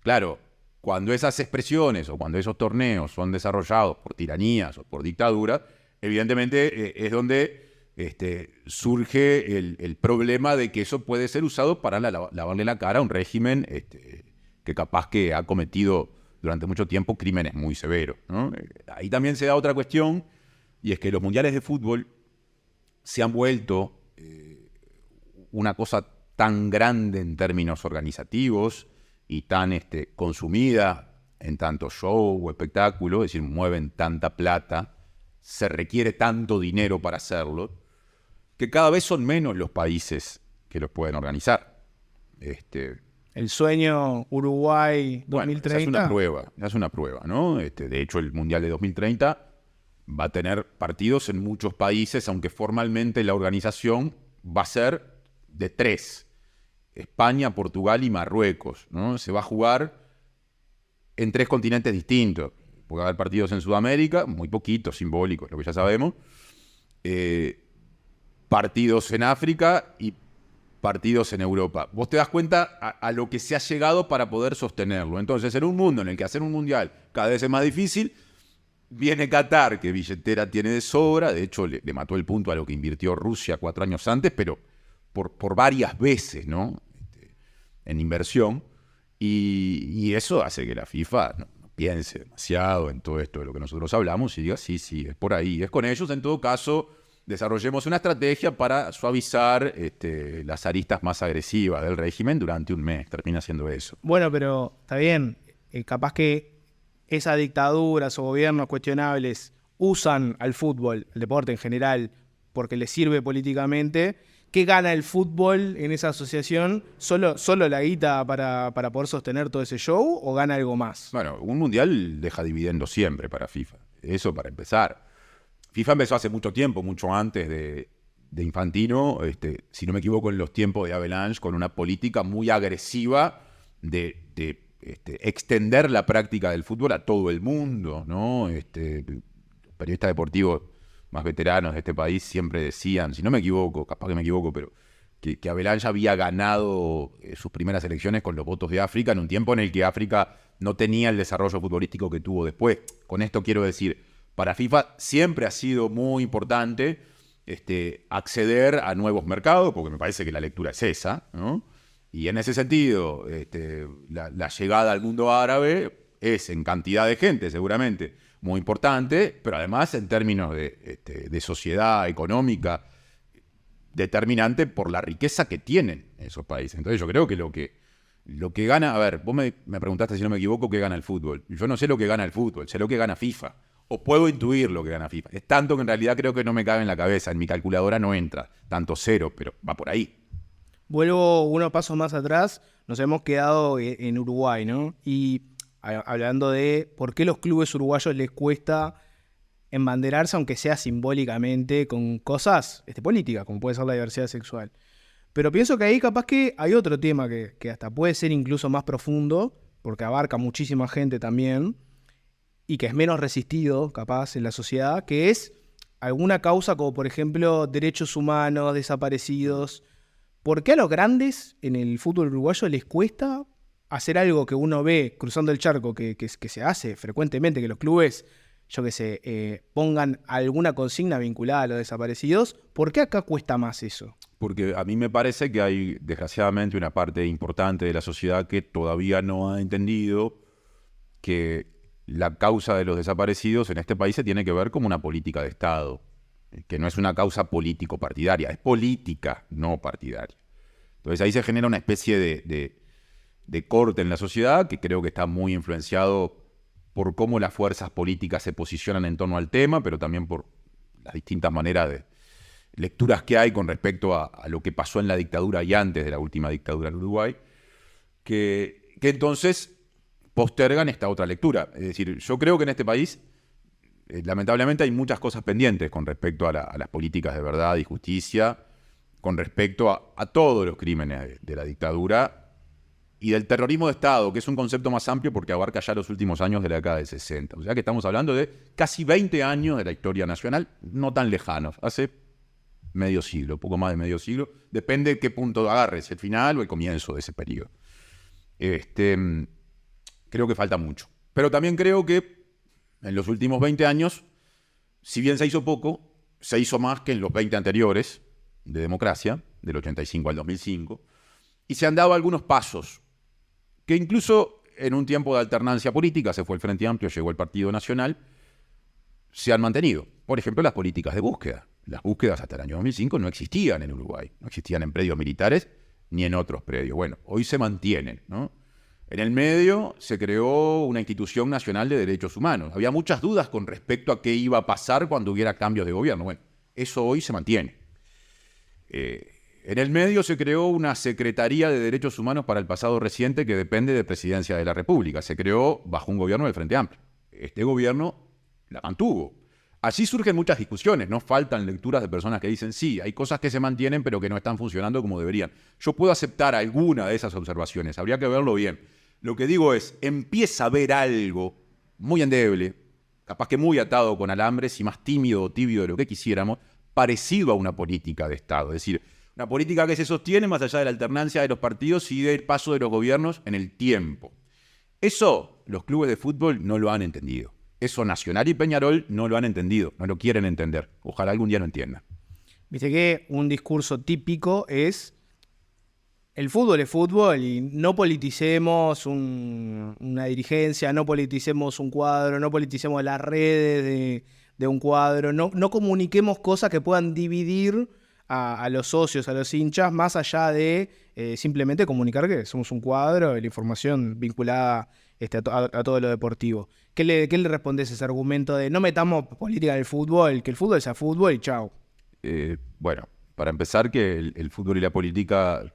Claro, cuando esas expresiones o cuando esos torneos son desarrollados por tiranías o por dictaduras, evidentemente es donde surge el problema de que eso puede ser usado para lavarle la cara a un régimen que capaz que ha cometido durante mucho tiempo crímenes muy severos, ¿no? Ahí también se da otra cuestión, y es que los mundiales de fútbol se han vuelto una cosa tan grande en términos organizativos y tan consumida en tanto show o espectáculo, es decir, mueven tanta plata, se requiere tanto dinero para hacerlo, que cada vez son menos los países que los pueden organizar. El sueño Uruguay 2030. Bueno, esa es una prueba, ¿no? De hecho, el Mundial de 2030 va a tener partidos en muchos países, aunque formalmente la organización va a ser de 3. España, Portugal y Marruecos, ¿no? Se va a jugar en 3 continentes distintos. Puede haber partidos en Sudamérica, muy poquitos, simbólicos, lo que ya sabemos. Partidos en África y partidos en Europa. Vos te das cuenta a lo que se ha llegado para poder sostenerlo. Entonces, en un mundo en el que hacer un mundial cada vez es más difícil, viene Qatar, que billetera tiene de sobra. De hecho, le mató el punto a lo que invirtió Rusia 4 años antes, pero por varias veces, ¿no? En inversión. Y eso hace que la FIFA no piense demasiado en todo esto de lo que nosotros hablamos y diga, sí, es por ahí. Es con ellos, en todo caso, desarrollemos una estrategia para suavizar las aristas más agresivas del régimen durante un mes. Termina siendo eso. Bueno, pero está bien. Capaz que esas dictaduras o gobiernos cuestionables usan al fútbol, el deporte en general, porque les sirve políticamente. ¿Qué gana el fútbol en esa asociación? ¿Solo la guita para poder sostener todo ese show o gana algo más? Bueno, un mundial deja dividendos siempre para FIFA. Eso para empezar. FIFA empezó hace mucho tiempo, mucho antes de Infantino, si no me equivoco, en los tiempos de Avalanche, con una política muy agresiva de extender la práctica del fútbol a todo el mundo, ¿no? Periodistas deportivos más veteranos de este país siempre decían, si no me equivoco, capaz que me equivoco, pero que Avalanche había ganado sus primeras elecciones con los votos de África en un tiempo en el que África no tenía el desarrollo futbolístico que tuvo después. Con esto quiero decir, para FIFA siempre ha sido muy importante acceder a nuevos mercados, porque me parece que la lectura es esa, ¿no? Y en ese sentido, la llegada al mundo árabe es en cantidad de gente seguramente muy importante, pero además en términos de sociedad económica determinante por la riqueza que tienen esos países. Entonces yo creo que lo que gana, a ver, vos me preguntaste si no me equivoco qué gana el fútbol. Yo no sé lo que gana el fútbol, sé lo que gana FIFA. O puedo intuir lo que gana FIFA. Es tanto que en realidad creo que no me cabe en la cabeza. En mi calculadora no entra tanto 0, pero va por ahí. Vuelvo unos pasos más atrás. Nos hemos quedado en Uruguay, ¿no? Y hablando de por qué los clubes uruguayos les cuesta embanderarse, aunque sea simbólicamente, con cosas políticas, como puede ser la diversidad sexual. Pero pienso que ahí capaz que hay otro tema que hasta puede ser incluso más profundo, porque abarca muchísima gente también, y que es menos resistido, capaz, en la sociedad, que es alguna causa como, por ejemplo, derechos humanos, desaparecidos. ¿Por qué a los grandes en el fútbol uruguayo les cuesta hacer algo que uno ve cruzando el charco, que se hace frecuentemente, que los clubes, pongan alguna consigna vinculada a los desaparecidos? ¿Por qué acá cuesta más eso? Porque a mí me parece que hay, desgraciadamente, una parte importante de la sociedad que todavía no ha entendido que la causa de los desaparecidos en este país se tiene que ver como una política de Estado, que no es una causa político-partidaria, es política, no partidaria. Entonces ahí se genera una especie de corte en la sociedad que creo que está muy influenciado por cómo las fuerzas políticas se posicionan en torno al tema, pero también por las distintas maneras lecturas que hay con respecto a lo que pasó en la dictadura y antes de la última dictadura en Uruguay, que entonces postergan esta otra lectura. Es decir, yo creo que en este país, lamentablemente, hay muchas cosas pendientes con respecto a las políticas de verdad y justicia, con respecto a todos los crímenes de la dictadura y del terrorismo de Estado, que es un concepto más amplio porque abarca ya los últimos años de la década del 60. O sea que estamos hablando de casi 20 años de la historia nacional, no tan lejanos, hace medio siglo, poco más de medio siglo, depende de qué punto agarres, el final o el comienzo de ese periodo. Creo que falta mucho. Pero también creo que en los últimos 20 años, si bien se hizo poco, se hizo más que en los 20 anteriores de democracia, del 85 al 2005, y se han dado algunos pasos que incluso en un tiempo de alternancia política, se fue el Frente Amplio, llegó el Partido Nacional, se han mantenido. Por ejemplo, las políticas de búsqueda. Las búsquedas hasta el año 2005 no existían en Uruguay, no existían en predios militares ni en otros predios. Bueno, hoy se mantienen, ¿no? En el medio se creó una institución nacional de derechos humanos. Había muchas dudas con respecto a qué iba a pasar cuando hubiera cambios de gobierno. Bueno, eso hoy se mantiene. En el medio se creó una Secretaría de Derechos Humanos para el pasado reciente que depende de Presidencia de la República. Se creó bajo un gobierno del Frente Amplio. Este gobierno la mantuvo. Así surgen muchas discusiones, no faltan lecturas de personas que dicen sí, hay cosas que se mantienen pero que no están funcionando como deberían. Yo puedo aceptar alguna de esas observaciones, habría que verlo bien. Lo que digo es, empieza a ver algo muy endeble, capaz que muy atado con alambres y más tímido o tibio de lo que quisiéramos, parecido a una política de Estado. Es decir, una política que se sostiene más allá de la alternancia de los partidos y del paso de los gobiernos en el tiempo. Eso los clubes de fútbol no lo han entendido. Eso Nacional y Peñarol no lo han entendido, no lo quieren entender. Ojalá algún día lo entiendan. Viste que un discurso típico es el fútbol es fútbol y no politicemos una dirigencia, no politicemos un cuadro, no politicemos las redes de un cuadro, no comuniquemos cosas que puedan dividir a los socios, a los hinchas, más allá de simplemente comunicar que somos un cuadro y la información vinculada a todo lo deportivo. ¿Qué le respondes a ese argumento de no metamos política en el fútbol, que el fútbol sea fútbol y chau? Bueno, para empezar que el fútbol y la política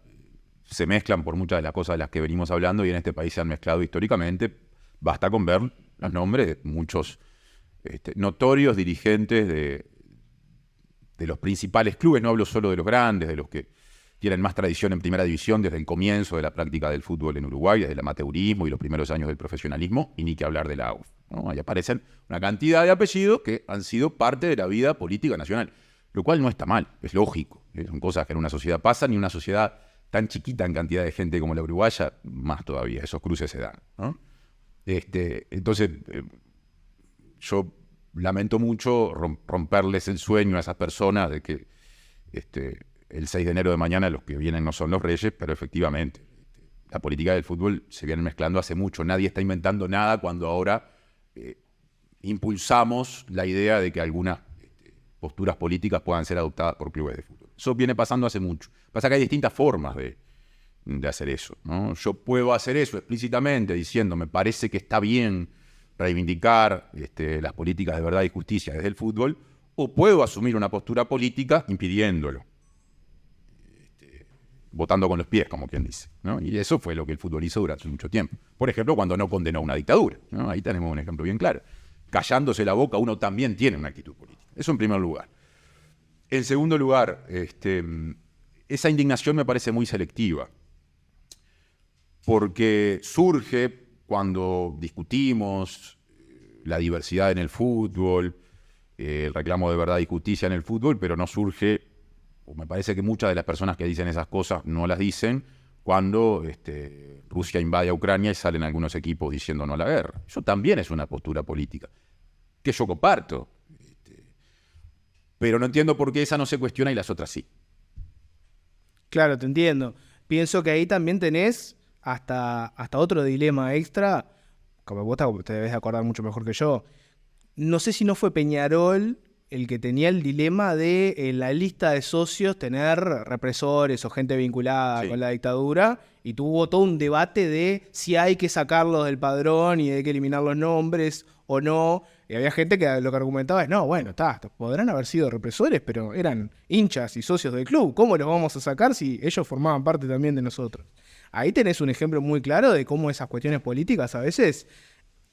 se mezclan por muchas de las cosas de las que venimos hablando y en este país se han mezclado históricamente. Basta con ver los nombres de muchos notorios dirigentes de los principales clubes, no hablo solo de los grandes, de los que tienen más tradición en primera división desde el comienzo de la práctica del fútbol en Uruguay, desde el amateurismo y los primeros años del profesionalismo, y ni que hablar de la AUF, ¿no? Ahí aparecen una cantidad de apellidos que han sido parte de la vida política nacional, lo cual no está mal, es lógico. Son cosas que en una sociedad pasan y en una sociedad tan chiquita en cantidad de gente como la uruguaya, más todavía, esos cruces se dan, ¿no? Entonces, yo lamento mucho romperles el sueño a esas personas de que el 6 de enero de mañana los que vienen no son los reyes, pero efectivamente la política del fútbol se viene mezclando hace mucho. Nadie está inventando nada cuando ahora impulsamos la idea de que algunas posturas políticas puedan ser adoptadas por clubes de fútbol. Eso viene pasando hace mucho. Pasa que hay distintas formas de hacer eso, ¿no? Yo puedo hacer eso explícitamente diciendo me parece que está bien reivindicar las políticas de verdad y justicia desde el fútbol, o puedo asumir una postura política impidiéndolo, votando con los pies, como quien dice, ¿no? Y eso fue lo que el fútbol hizo durante mucho tiempo. Por ejemplo, cuando no condenó una dictadura, ¿no? Ahí tenemos un ejemplo bien claro. Callándose la boca uno también tiene una actitud política. Eso en primer lugar. En segundo lugar, esa indignación me parece muy selectiva, porque surge cuando discutimos la diversidad en el fútbol, el reclamo de verdad y justicia en el fútbol, pero no surge, o me parece que muchas de las personas que dicen esas cosas no las dicen cuando Rusia invade a Ucrania y salen algunos equipos diciendo no a la guerra. Eso también es una postura política, que yo comparto, pero no entiendo por qué esa no se cuestiona y las otras sí. Claro, te entiendo. Pienso que ahí también tenés hasta otro dilema extra, como vos te debes de acordar mucho mejor que yo. No sé si no fue Peñarol el que tenía el dilema de en la lista de socios tener represores o gente vinculada con la dictadura, y tuvo todo un debate de si hay que sacarlos del padrón y hay que eliminar los nombres o no. Y había gente que lo que argumentaba es, no, bueno, podrán haber sido represores, pero eran hinchas y socios del club. ¿Cómo los vamos a sacar si ellos formaban parte también de nosotros? Ahí tenés un ejemplo muy claro de cómo esas cuestiones políticas a veces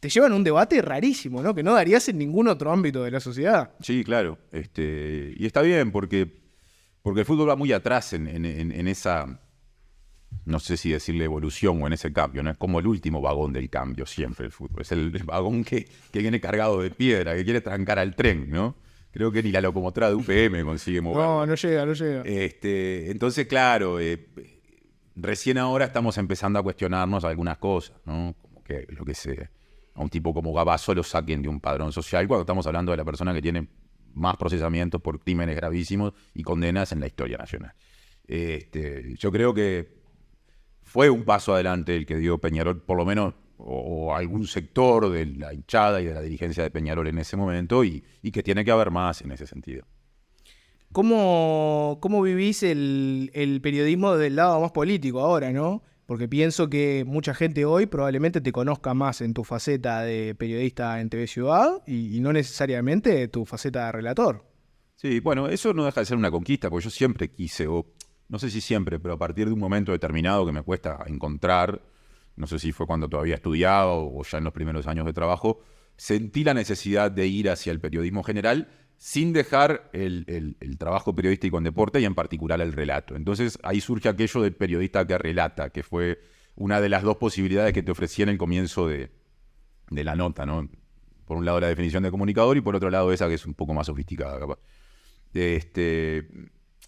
te llevan a un debate rarísimo, ¿no? Que no darías en ningún otro ámbito de la sociedad. Sí, claro. Y está bien porque el fútbol va muy atrás en esa, no sé si decirle evolución o en ese cambio, ¿no? Es como el último vagón del cambio siempre el fútbol. Es el vagón que viene cargado de piedra, que quiere trancar al tren, ¿no? Creo que ni la locomotora de UPM consigue mover. No llega. Entonces, claro, recién ahora estamos empezando a cuestionarnos algunas cosas, ¿no? Como que lo que sea. A un tipo como Gabazo lo saquen de un padrón social cuando estamos hablando de la persona que tiene más procesamientos por crímenes gravísimos y condenas en la historia nacional. Yo creo que fue un paso adelante el que dio Peñarol, por lo menos, o algún sector de la hinchada y de la dirigencia de Peñarol en ese momento, y que tiene que haber más en ese sentido. ¿Cómo vivís el periodismo del lado más político ahora, no? Porque pienso que mucha gente hoy probablemente te conozca más en tu faceta de periodista en TV Ciudad y no necesariamente tu faceta de relator. Sí, bueno, eso no deja de ser una conquista, porque yo siempre quise, o no sé si siempre, pero a partir de un momento determinado que me cuesta encontrar, no sé si fue cuando todavía estudiaba o ya en los primeros años de trabajo, sentí la necesidad de ir hacia el periodismo general sin dejar el trabajo periodístico en deporte y en particular el relato. Entonces ahí surge aquello del periodista que relata, que fue una de las dos posibilidades que te ofrecía en el comienzo de la nota, ¿no? Por un lado la definición de comunicador y por otro lado esa que es un poco más sofisticada, capaz.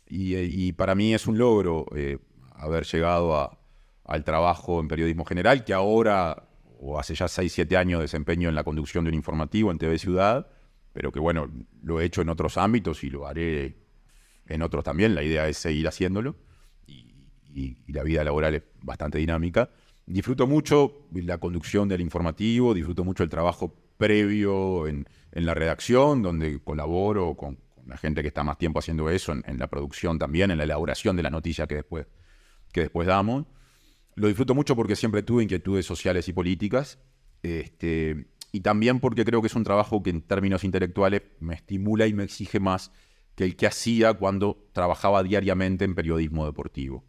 Y para mí es un logro haber llegado al trabajo en periodismo general, que ahora, o hace ya 6-7 años, desempeño en la conducción de un informativo en TV Ciudad, pero que bueno, lo he hecho en otros ámbitos y lo haré en otros también. La idea es seguir haciéndolo y la vida laboral es bastante dinámica. Disfruto mucho la conducción del informativo, disfruto mucho el trabajo previo en la redacción, donde colaboro con la gente que está más tiempo haciendo eso, en la producción también, en la elaboración de la noticia que después damos. Lo disfruto mucho porque siempre tuve inquietudes sociales y políticas, y también porque creo que es un trabajo que en términos intelectuales me estimula y me exige más que el que hacía cuando trabajaba diariamente en periodismo deportivo.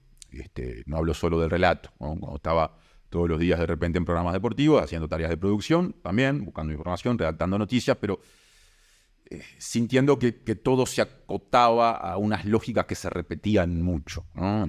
No hablo solo del relato, ¿no? Cuando estaba todos los días de repente en programas deportivos, haciendo tareas de producción también, buscando información, redactando noticias, pero sintiendo que todo se acotaba a unas lógicas que se repetían mucho, ¿no?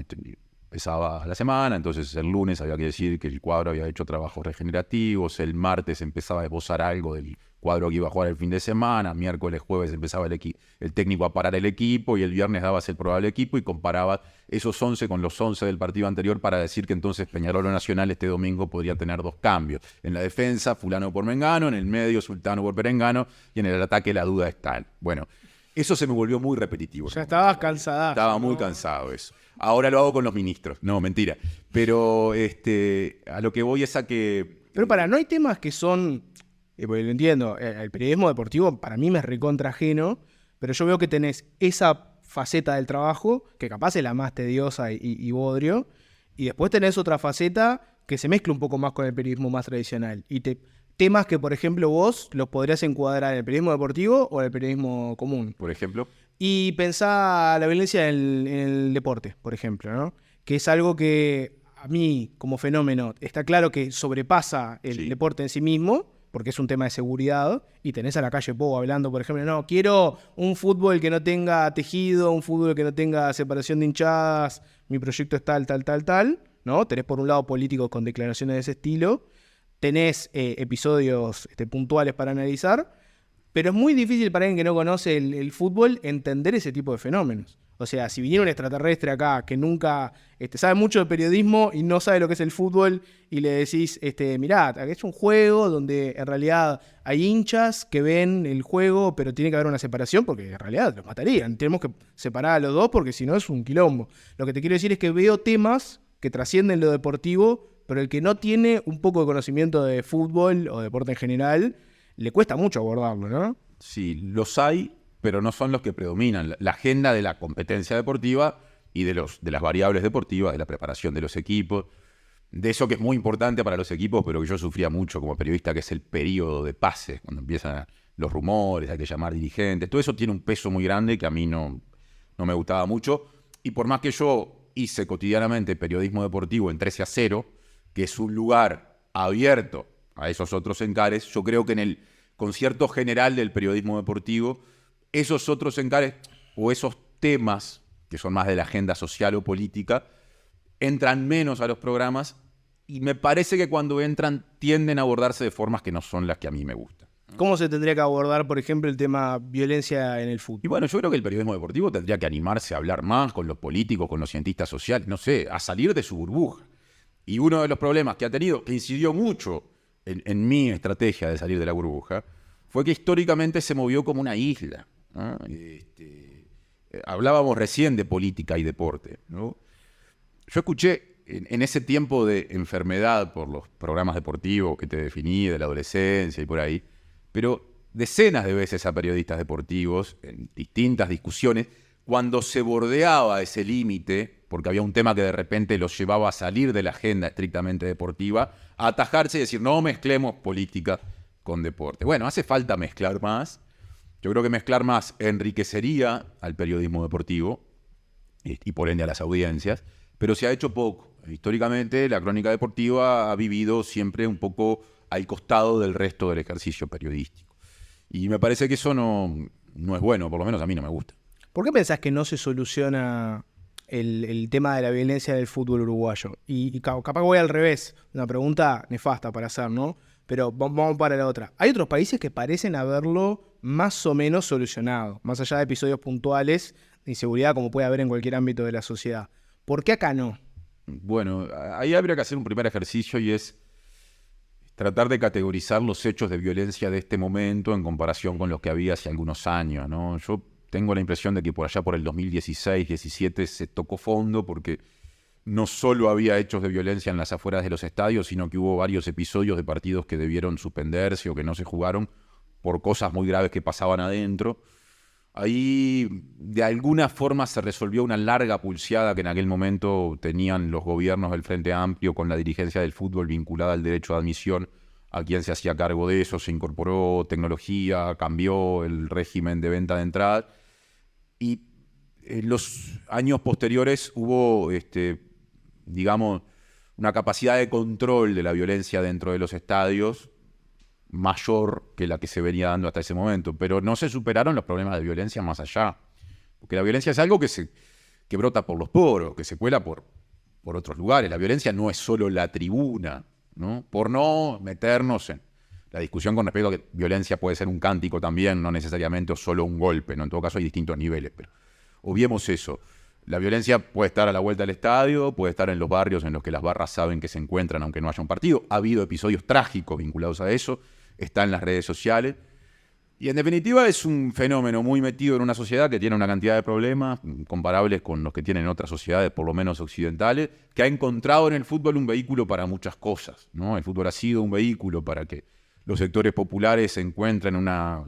Empezaba la semana, entonces el lunes había que decir que el cuadro había hecho trabajos regenerativos, el martes empezaba a esbozar algo del cuadro que iba a jugar el fin de semana, miércoles, jueves empezaba el técnico a parar el equipo y el viernes dabas el probable equipo y comparabas esos 11 con los 11 del partido anterior para decir que entonces Peñarol o Nacional este domingo podría tener 2 cambios. En la defensa, fulano por mengano, en el medio, sultano por perengano, y en el ataque la duda es tal. Bueno, eso se me volvió muy repetitivo. Ya estabas cansada. Estaba muy cansado eso. Ahora lo hago con los ministros. No, mentira. Pero a lo que voy es a que... Pero no hay temas que son... porque lo entiendo, el periodismo deportivo para mí me es recontra ajeno, pero yo veo que tenés esa faceta del trabajo, que capaz es la más tediosa y bodrio, y después tenés otra faceta que se mezcla un poco más con el periodismo más tradicional. Y temas que, por ejemplo, vos los podrías encuadrar en el periodismo deportivo o en el periodismo común. Por ejemplo. Y pensá la violencia en el deporte, por ejemplo, ¿no? Que es algo que a mí, como fenómeno, está claro que sobrepasa el deporte en sí mismo, porque es un tema de seguridad, y tenés a la calle Pou hablando, por ejemplo, no, quiero un fútbol que no tenga tejido, un fútbol que no tenga separación de hinchadas, mi proyecto es tal, ¿no? Tenés por un lado políticos con declaraciones de ese estilo, tenés episodios puntuales para analizar, pero es muy difícil para alguien que no conoce el fútbol entender ese tipo de fenómenos. O sea, si viniera un extraterrestre acá que nunca sabe mucho de periodismo y no sabe lo que es el fútbol y le decís, mirá, acá es un juego donde en realidad hay hinchas que ven el juego, pero tiene que haber una separación porque en realidad los matarían. Tenemos que separar a los dos porque si no es un quilombo. Lo que te quiero decir es que veo temas que trascienden lo deportivo, pero el que no tiene un poco de conocimiento de fútbol o deporte en general, le cuesta mucho abordarlo, ¿no? Sí, los hay, pero no son los que predominan. La agenda de la competencia deportiva y de las variables deportivas, de la preparación de los equipos, de eso que es muy importante para los equipos, pero que yo sufría mucho como periodista, que es el periodo de pases, cuando empiezan los rumores, hay que llamar dirigentes. Todo eso tiene un peso muy grande que a mí no me gustaba mucho. Y por más que yo hice cotidianamente periodismo deportivo en 13-0, que es un lugar abierto a esos otros encares, yo creo que en el concierto general del periodismo deportivo, esos otros encares o esos temas que son más de la agenda social o política, entran menos a los programas y me parece que cuando entran tienden a abordarse de formas que no son las que a mí me gustan. ¿Cómo se tendría que abordar, por ejemplo, el tema violencia en el fútbol? Y bueno, yo creo que el periodismo deportivo tendría que animarse a hablar más con los políticos, con los cientistas sociales, no sé, a salir de su burbuja. Y uno de los problemas que ha tenido, que incidió mucho en mi estrategia de salir de la burbuja, fue que históricamente se movió como una isla, ¿no? Hablábamos recién de política y deporte, ¿no? Yo escuché en ese tiempo de enfermedad por los programas deportivos que te definí, de la adolescencia y por ahí, pero decenas de veces a periodistas deportivos en distintas discusiones, cuando se bordeaba ese límite, porque había un tema que de repente los llevaba a salir de la agenda estrictamente deportiva, a atajarse y decir, no mezclemos política con deporte. Bueno, hace falta mezclar más. Yo creo que mezclar más enriquecería al periodismo deportivo y por ende a las audiencias, pero se ha hecho poco. Históricamente la crónica deportiva ha vivido siempre un poco al costado del resto del ejercicio periodístico. Y me parece que eso no es bueno, por lo menos a mí no me gusta. ¿Por qué pensás que no se soluciona el tema de la violencia del fútbol uruguayo? Y capaz voy al revés, una pregunta nefasta para hacer, ¿no? Pero vamos para la otra. Hay otros países que parecen haberlo más o menos solucionado, más allá de episodios puntuales de inseguridad como puede haber en cualquier ámbito de la sociedad. ¿Por qué acá no? Bueno, ahí habría que hacer un primer ejercicio y es tratar de categorizar los hechos de violencia de este momento en comparación con los que había hace algunos años, ¿no? Yo tengo la impresión de que por allá por el 2016-17 se tocó fondo porque no solo había hechos de violencia en las afueras de los estadios, sino que hubo varios episodios de partidos que debieron suspenderse o que no se jugaron por cosas muy graves que pasaban adentro. Ahí de alguna forma se resolvió una larga pulseada que en aquel momento tenían los gobiernos del Frente Amplio con la dirigencia del fútbol vinculada al derecho de admisión a quien se hacía cargo de eso, se incorporó tecnología, cambió el régimen de venta de entrada y en los años posteriores hubo, digamos, una capacidad de control de la violencia dentro de los estadios mayor que la que se venía dando hasta ese momento, pero no se superaron los problemas de violencia más allá, porque la violencia es algo que brota por los poros, que se cuela por otros lugares. La violencia no es solo la tribuna, ¿no? Por no meternos en la discusión con respecto a que violencia puede ser un cántico también, no necesariamente o solo un golpe, ¿no? En todo caso hay distintos niveles, pero obviemos eso. La violencia puede estar a la vuelta del estadio, puede estar en los barrios en los que las barras saben que se encuentran aunque no haya un partido. Ha habido episodios trágicos vinculados a eso, está en las redes sociales. Y en definitiva es un fenómeno muy metido en una sociedad que tiene una cantidad de problemas comparables con los que tienen otras sociedades, por lo menos occidentales, que ha encontrado en el fútbol un vehículo para muchas cosas, ¿no? El fútbol ha sido un vehículo para que los sectores populares encuentren una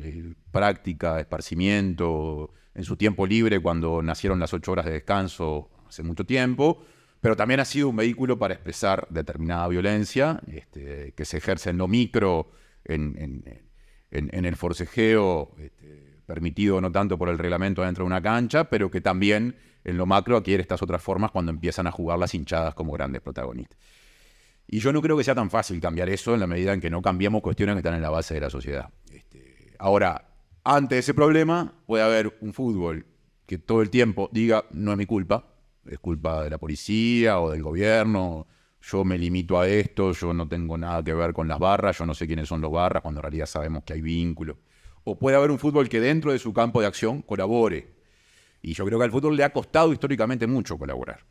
práctica de esparcimiento en su tiempo libre cuando nacieron las 8 horas de descanso hace mucho tiempo, pero también ha sido un vehículo para expresar determinada violencia que se ejerce en lo micro, en el forcejeo, permitido no tanto por el reglamento dentro de una cancha, pero que también en lo macro adquiere estas otras formas cuando empiezan a jugar las hinchadas como grandes protagonistas. Y yo no creo que sea tan fácil cambiar eso en la medida en que no cambiamos cuestiones que están en la base de la sociedad. Ahora, ante ese problema puede haber un fútbol que todo el tiempo diga, no es mi culpa, es culpa de la policía o del gobierno, yo me limito a esto, yo no tengo nada que ver con las barras, yo no sé quiénes son los barras, cuando en realidad sabemos que hay vínculos. O puede haber un fútbol que dentro de su campo de acción colabore. Y yo creo que al fútbol le ha costado históricamente mucho colaborar.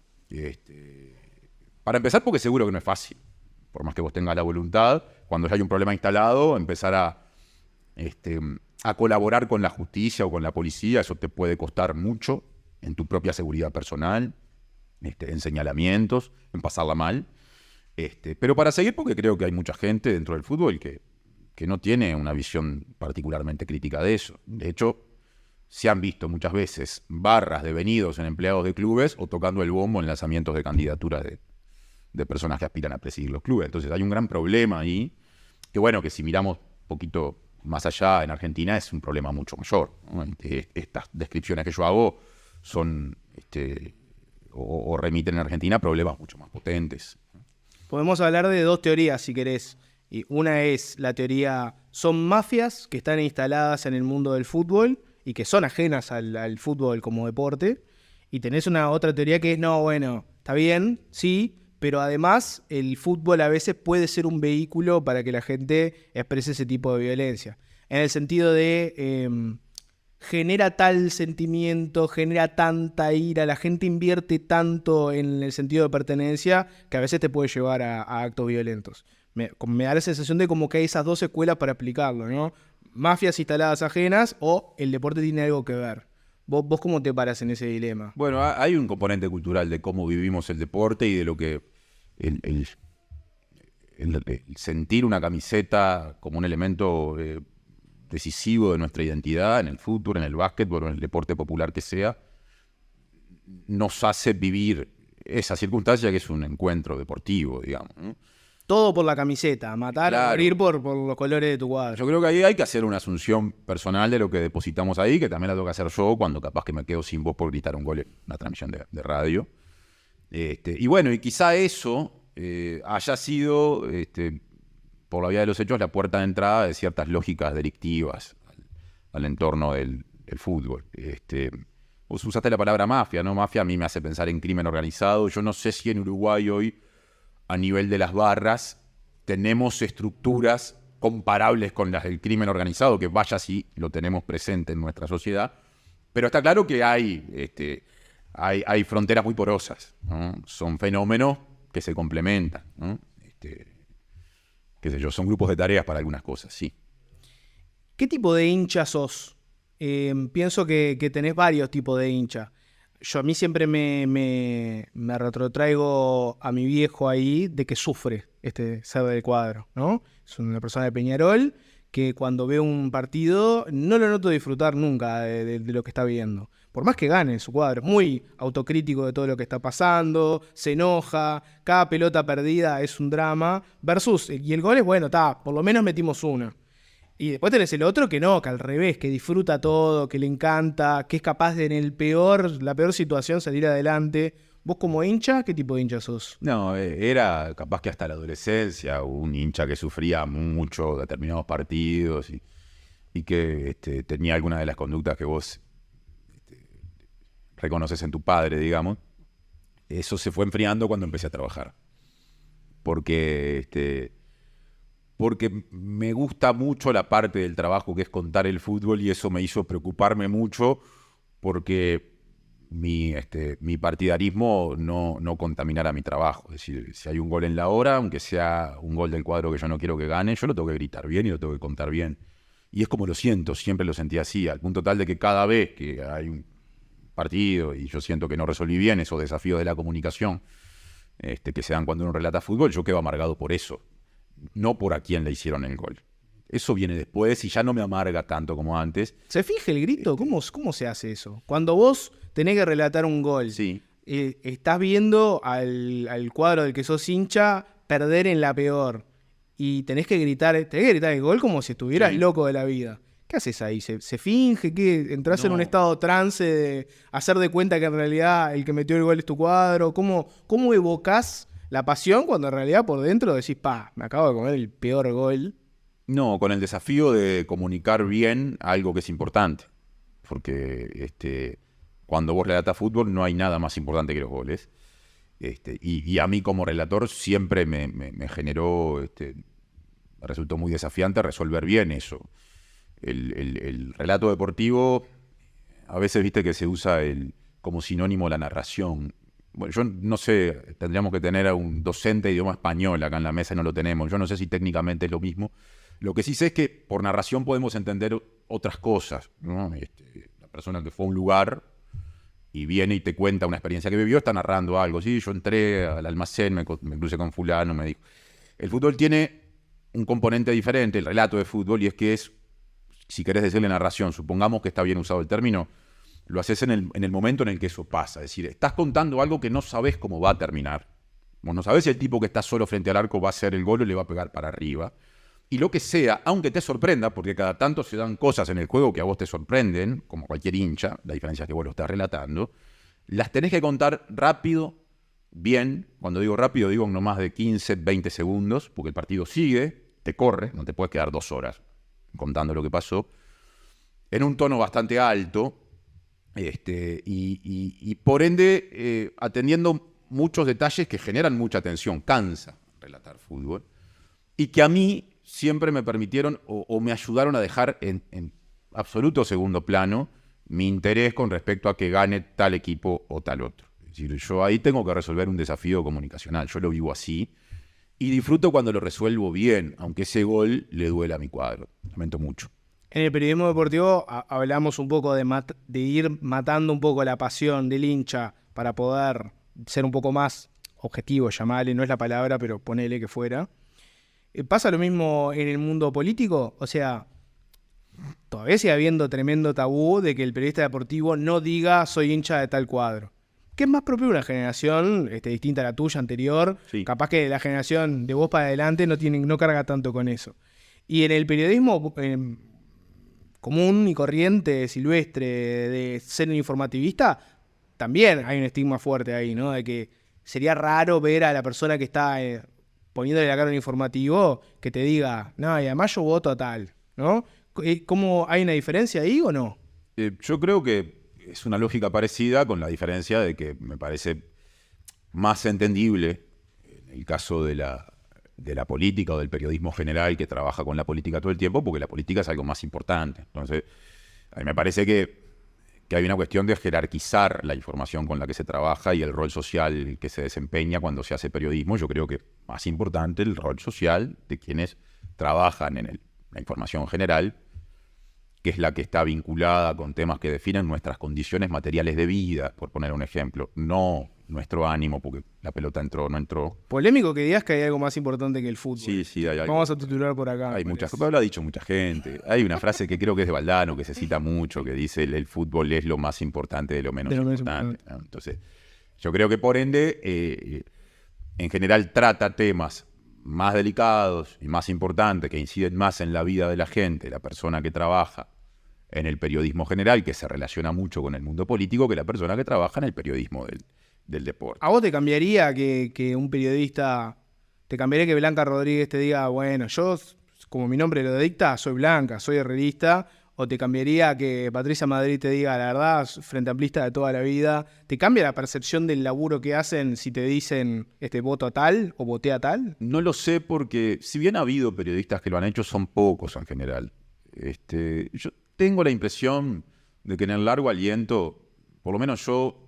Para empezar, porque seguro que no es fácil. Por más que vos tengas la voluntad, cuando ya hay un problema instalado, empezar a colaborar con la justicia o con la policía, eso te puede costar mucho en tu propia seguridad personal, en señalamientos, en pasarla mal. Pero para seguir, porque creo que hay mucha gente dentro del fútbol que no tiene una visión particularmente crítica de eso. De hecho, se han visto muchas veces barras devenidos en empleados de clubes o tocando el bombo en lanzamientos de candidaturas de personas que aspiran a presidir los clubes. Entonces hay un gran problema ahí, que bueno, que si miramos un poquito más allá en Argentina es un problema mucho mayor, ¿no? Estas descripciones que yo hago son, o remiten en Argentina a problemas mucho más potentes. Podemos hablar de dos teorías, si querés. Y una es la teoría, son mafias que están instaladas en el mundo del fútbol y que son ajenas al fútbol como deporte. Y tenés una otra teoría que es, no, bueno, está bien, sí, pero además el fútbol a veces puede ser un vehículo para que la gente exprese ese tipo de violencia. En el sentido de genera tal sentimiento, genera tanta ira, la gente invierte tanto en el sentido de pertenencia que a veces te puede llevar a actos violentos. Me da la sensación de como que hay esas dos escuelas para explicarlo, ¿no? Mafias instaladas ajenas o el deporte tiene algo que ver. ¿Vos cómo te paras en ese dilema? Bueno, hay un componente cultural de cómo vivimos el deporte y de lo que el sentir una camiseta como un elemento decisivo de nuestra identidad en el fútbol, en el básquetbol o en el deporte popular que sea, nos hace vivir esa circunstancia que es un encuentro deportivo, digamos, ¿no? Todo por la camiseta, matar, Claro. morir por los colores de tu cuadro. Yo creo que ahí hay que hacer una asunción personal de lo que depositamos ahí, que también la tengo que hacer yo cuando capaz que me quedo sin voz por gritar un gol en una transmisión de radio. Y bueno, y quizá eso haya sido, por la vía de los hechos, la puerta de entrada de ciertas lógicas delictivas al entorno del fútbol. Vos usaste la palabra mafia, ¿no? Mafia a mí me hace pensar en crimen organizado. Yo no sé si en Uruguay hoy, a nivel de las barras, tenemos estructuras comparables con las del crimen organizado, que vaya si lo tenemos presente en nuestra sociedad, pero está claro que hay fronteras muy porosas, ¿no? Son fenómenos que se complementan, ¿no? Qué sé yo, son grupos de tareas para algunas cosas, sí. ¿Qué tipo de hincha sos? Pienso que tenés varios tipos de hincha. A mí siempre me retrotraigo a mi viejo ahí de que sufre ser del cuadro, ¿no? Es una persona de Peñarol que cuando ve un partido no lo noto disfrutar nunca de lo que está viendo. Por más que gane su cuadro, es muy autocrítico de todo lo que está pasando, se enoja, cada pelota perdida es un drama, y el gol es, bueno, por lo menos metimos uno. Y después tenés el otro que no, que al revés, que disfruta todo, que le encanta, que es capaz de en la peor situación salir adelante. ¿Vos como hincha, qué tipo de hincha sos? No, era capaz que hasta la adolescencia, un hincha que sufría mucho determinados partidos y que tenía algunas de las conductas que vos reconoces en tu padre, digamos. Eso se fue enfriando cuando empecé a trabajar. Porque me gusta mucho la parte del trabajo que es contar el fútbol y eso me hizo preocuparme mucho porque mi partidarismo no contaminara mi trabajo. Es decir, si hay un gol en la hora, aunque sea un gol del cuadro que yo no quiero que gane, yo lo tengo que gritar bien y lo tengo que contar bien. Y es como lo siento, siempre lo sentí así, al punto tal de que cada vez que hay un partido y yo siento que no resolví bien esos desafíos de la comunicación que se dan cuando uno relata fútbol, yo quedo amargado por eso. No por a quién le hicieron el gol. Eso viene después y ya no me amarga tanto como antes. ¿Se fija el grito? ¿Cómo se hace eso? Cuando vos tenés que relatar un gol, Sí. Estás viendo al cuadro del que sos hincha perder en la peor y tenés que gritar el gol como si estuvieras Sí. loco de la vida. ¿Qué haces ahí? ¿Se finge? ¿Qué? ¿Entrás en un estado trance de hacer de cuenta que en realidad el que metió el gol es tu cuadro? ¿Cómo evocás la pasión cuando en realidad por dentro decís, me acabo de comer el peor gol? No, con el desafío de comunicar bien algo que es importante. Porque cuando vos relatas fútbol no hay nada más importante que los goles. Y a mí como relator siempre me generó, me resultó muy desafiante resolver bien eso. El relato deportivo, a veces viste que se usa como sinónimo la narración. Bueno, yo no sé, tendríamos que tener a un docente de idioma español acá en la mesa y no lo tenemos. Yo no sé si técnicamente es lo mismo. Lo que sí sé es que por narración podemos entender otras cosas, ¿no? La persona que fue a un lugar y viene y te cuenta una experiencia que vivió, está narrando algo. Sí, yo entré al almacén, me crucé con fulano, me dijo. El fútbol tiene un componente diferente, el relato de fútbol, y es que es, si querés decirle narración, supongamos que está bien usado el término, lo haces en el momento en el que eso pasa. Es decir, estás contando algo que no sabes cómo va a terminar. Vos no sabés si el tipo que está solo frente al arco va a hacer el gol o le va a pegar para arriba. Y lo que sea, aunque te sorprenda, porque cada tanto se dan cosas en el juego que a vos te sorprenden, como cualquier hincha, la diferencia es que vos lo estás relatando, las tenés que contar rápido, bien. Cuando digo rápido, digo no más de 15, 20 segundos, porque el partido sigue, te corre, no te puedes quedar 2 horas contando lo que pasó, en un tono bastante alto, y por ende atendiendo muchos detalles que generan mucha tensión. Cansa relatar fútbol, y que a mí siempre me permitieron o me ayudaron a dejar en absoluto segundo plano mi interés con respecto a que gane tal equipo o tal otro. Es decir, yo ahí tengo que resolver un desafío comunicacional, yo lo vivo así, y disfruto cuando lo resuelvo bien, aunque ese gol le duela a mi cuadro. Lamento mucho. En el periodismo deportivo hablamos un poco de ir matando un poco la pasión del hincha para poder ser un poco más objetivo, llamarle, no es la palabra, pero ponele que fuera. ¿Pasa lo mismo en el mundo político? O sea, todavía sigue habiendo tremendo tabú de que el periodista deportivo no diga soy hincha de tal cuadro. Que es más propio de una generación distinta a la tuya, anterior. Sí. Capaz que la generación de vos para adelante no carga tanto con eso. Y en el periodismo común y corriente, silvestre, de ser un informativista, también hay un estigma fuerte ahí, ¿no? De que sería raro ver a la persona que está poniéndole la cara a un informativo que te diga, no, y además yo voto a tal, ¿no? ¿Cómo hay una diferencia ahí o no? Yo creo que es una lógica parecida, con la diferencia de que me parece más entendible en el caso de la política o del periodismo general que trabaja con la política todo el tiempo, porque la política es algo más importante. Entonces, a mí me parece que hay una cuestión de jerarquizar la información con la que se trabaja y el rol social que se desempeña cuando se hace periodismo. Yo creo que más importante el rol social de quienes trabajan en la información general, que es la que está vinculada con temas que definen nuestras condiciones materiales de vida, por poner un ejemplo, no nuestro ánimo, porque la pelota entró o no entró. Polémico que digas que hay algo más importante que el fútbol. Sí, hay algo. Vamos a titular por acá. Hay muchas cosas, lo ha dicho mucha gente. Hay una frase que creo que es de Valdano, que se cita mucho, que dice el fútbol es lo más importante de lo menos importante, ¿no? Entonces, yo creo que por ende, en general trata temas más delicados y más importantes, que inciden más en la vida de la gente, la persona que trabaja en el periodismo general, que se relaciona mucho con el mundo político, que la persona que trabaja en el periodismo del deporte. ¿A vos te cambiaría que un periodista, te cambiaría que Blanca Rodríguez te diga, bueno, yo, como mi nombre lo dicta, soy Blanca, soy herrerista? ¿O te cambiaría que Patricia Madrid te diga, la verdad, frente amplista de toda la vida? ¿Te cambia la percepción del laburo que hacen si te dicen voto a tal o voté a tal? No lo sé, porque si bien ha habido periodistas que lo han hecho, son pocos en general. Yo tengo la impresión de que en el largo aliento, por lo menos yo,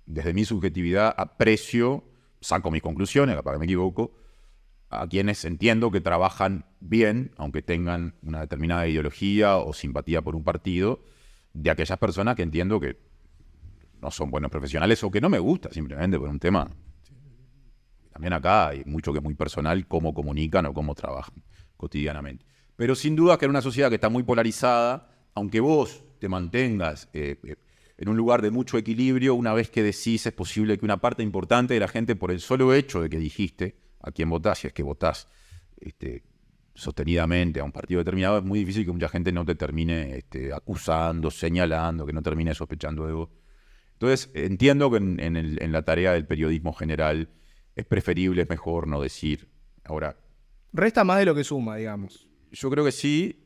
desde mi subjetividad, aprecio, saco mis conclusiones, capaz que me equivoco, a quienes entiendo que trabajan bien, aunque tengan una determinada ideología o simpatía por un partido, de aquellas personas que entiendo que no son buenos profesionales o que no me gusta simplemente por un tema. También acá hay mucho que es muy personal, cómo comunican o cómo trabajan cotidianamente. Pero sin duda que en una sociedad que está muy polarizada, aunque vos te mantengas en un lugar de mucho equilibrio, una vez que decís, es posible que una parte importante de la gente, por el solo hecho de que dijiste a quién votás, si es que votás sostenidamente a un partido determinado, es muy difícil que mucha gente no te termine acusando, señalando, que no termine sospechando de vos. Entonces, entiendo que en la tarea del periodismo general es preferible, es mejor no decir. Ahora, resta más de lo que suma, digamos. Yo creo que sí,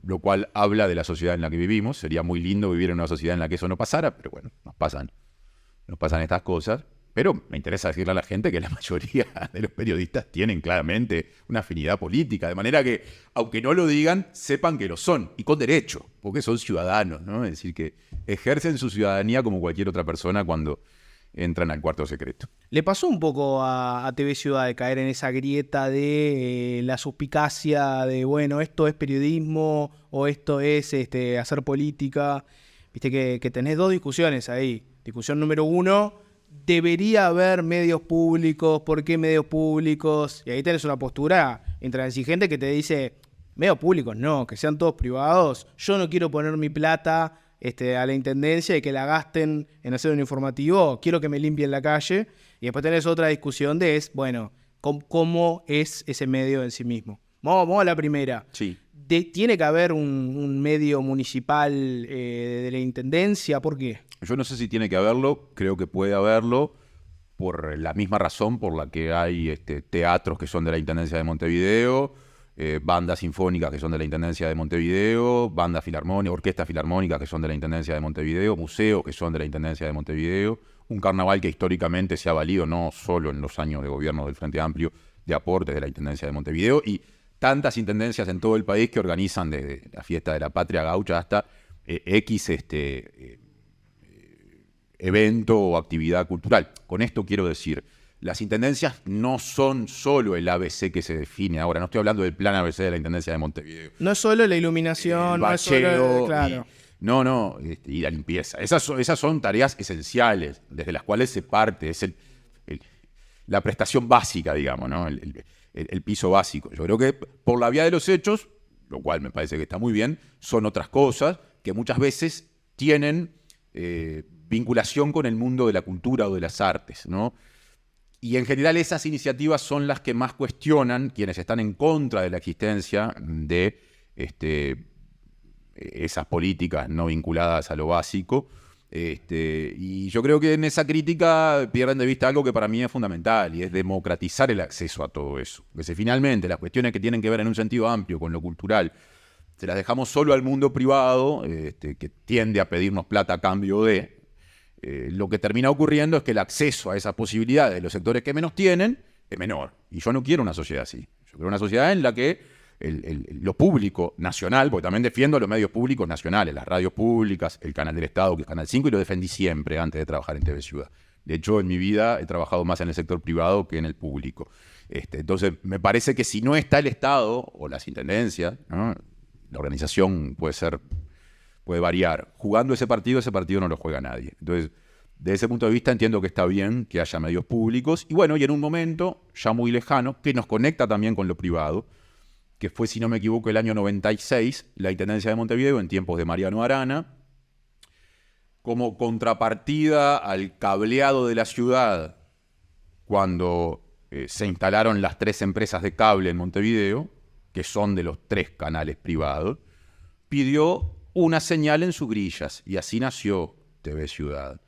lo cual habla de la sociedad en la que vivimos. Sería muy lindo vivir en una sociedad en la que eso no pasara, pero bueno, nos pasan estas cosas. Pero me interesa decirle a la gente que la mayoría de los periodistas tienen claramente una afinidad política, de manera que, aunque no lo digan, sepan que lo son, y con derecho, porque son ciudadanos, ¿no? Es decir, que ejercen su ciudadanía como cualquier otra persona cuando entran al cuarto secreto. ¿Le pasó un poco a TV Ciudad de caer en esa grieta de la suspicacia de, bueno, esto es periodismo o esto es hacer política? Viste que tenés dos discusiones ahí. Discusión número 1, debería haber medios públicos, ¿por qué medios públicos? Y ahí tenés una postura intransigente que te dice, medios públicos no, que sean todos privados. Yo no quiero poner mi plata a la intendencia y que la gasten en hacer un informativo, quiero que me limpien la calle. Y después tenés otra discusión de bueno, cómo es ese medio en sí mismo. Vamos a la primera. Sí. ¿Tiene que haber un medio municipal de la intendencia? ¿Por qué? Yo no sé si tiene que haberlo, creo que puede haberlo por la misma razón por la que hay teatros que son de la Intendencia de Montevideo, bandas sinfónicas que son de la Intendencia de Montevideo, bandas filarmónicas, orquestas filarmónicas que son de la Intendencia de Montevideo, museos que son de la Intendencia de Montevideo, un carnaval que históricamente se ha valido no solo en los años de gobierno del Frente Amplio, de aportes de la Intendencia de Montevideo, y tantas intendencias en todo el país que organizan desde la fiesta de la Patria Gaucha hasta X evento o actividad cultural. Con esto quiero decir, las intendencias no son solo el ABC que se define ahora. No estoy hablando del plan ABC de la Intendencia de Montevideo. No es solo la iluminación, no es solo... Claro. Y la limpieza. Esas son tareas esenciales, desde las cuales se parte. Es la prestación básica, digamos, ¿no? El piso básico. Yo creo que por la vía de los hechos, lo cual me parece que está muy bien, son otras cosas que muchas veces tienen vinculación con el mundo de la cultura o de las artes, ¿no? Y en general esas iniciativas son las que más cuestionan quienes están en contra de la existencia de esas políticas no vinculadas a lo básico. Y yo creo que en esa crítica pierden de vista algo que para mí es fundamental, y es democratizar el acceso a todo eso. Que si finalmente las cuestiones que tienen que ver en un sentido amplio con lo cultural se las dejamos solo al mundo privado, que tiende a pedirnos plata a cambio de... lo que termina ocurriendo es que el acceso a esas posibilidades de los sectores que menos tienen es menor. Y yo no quiero una sociedad así. Yo quiero una sociedad en la que lo público nacional, porque también defiendo los medios públicos nacionales, las radios públicas, el canal del Estado, que es Canal 5, y lo defendí siempre antes de trabajar en TV Ciudad. De hecho, en mi vida he trabajado más en el sector privado que en el público. Entonces, me parece que si no está el Estado o las intendencias, ¿no? La organización puede variar. Jugando ese partido no lo juega nadie. Entonces, desde ese punto de vista entiendo que está bien que haya medios públicos. Y bueno, y en un momento ya muy lejano, que nos conecta también con lo privado, que fue, si no me equivoco, el año 96, la Intendencia de Montevideo, en tiempos de Mariano Arana, como contrapartida al cableado de la ciudad, cuando se instalaron las 3 empresas de cable en Montevideo, que son de los 3 canales privados, pidió una señal en sus grillas, y así nació TV Ciudad.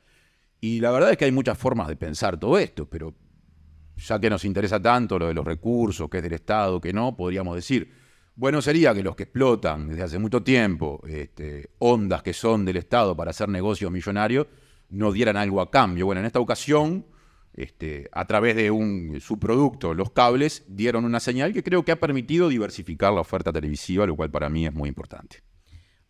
Y la verdad es que hay muchas formas de pensar todo esto, pero ya que nos interesa tanto lo de los recursos, que es del Estado, que no, podríamos decir, bueno sería que los que explotan desde hace mucho tiempo ondas que son del Estado para hacer negocios millonarios, nos dieran algo a cambio. Bueno, en esta ocasión, a través de un subproducto, los cables, dieron una señal que creo que ha permitido diversificar la oferta televisiva, lo cual para mí es muy importante.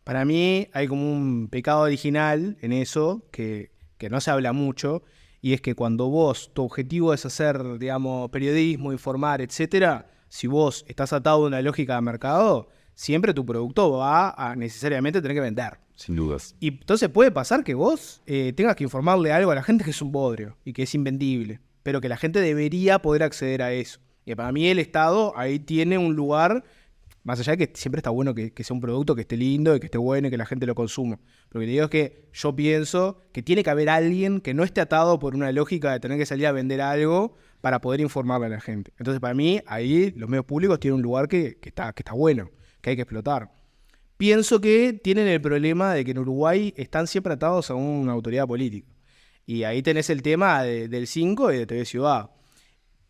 Para mí hay como un pecado original en eso, que no se habla mucho, y es que cuando tu objetivo es hacer, digamos, periodismo, informar, etcétera, si vos estás atado a una lógica de mercado, siempre tu producto va a necesariamente tener que vender. Sin dudas. Y entonces puede pasar que vos tengas que informarle algo a la gente que es un bodrio y que es invendible, pero que la gente debería poder acceder a eso. Y para mí el Estado ahí tiene un lugar, más allá de que siempre está bueno que sea un producto que esté lindo y que esté bueno y que la gente lo consuma. Lo que te digo es que yo pienso que tiene que haber alguien que no esté atado por una lógica de tener que salir a vender algo para poder informarle a la gente. Entonces, para mí, ahí los medios públicos tienen un lugar que está bueno, que hay que explotar. Pienso que tienen el problema de que en Uruguay están siempre atados a una autoridad política. Y ahí tenés el tema del 5 y de TV Ciudad.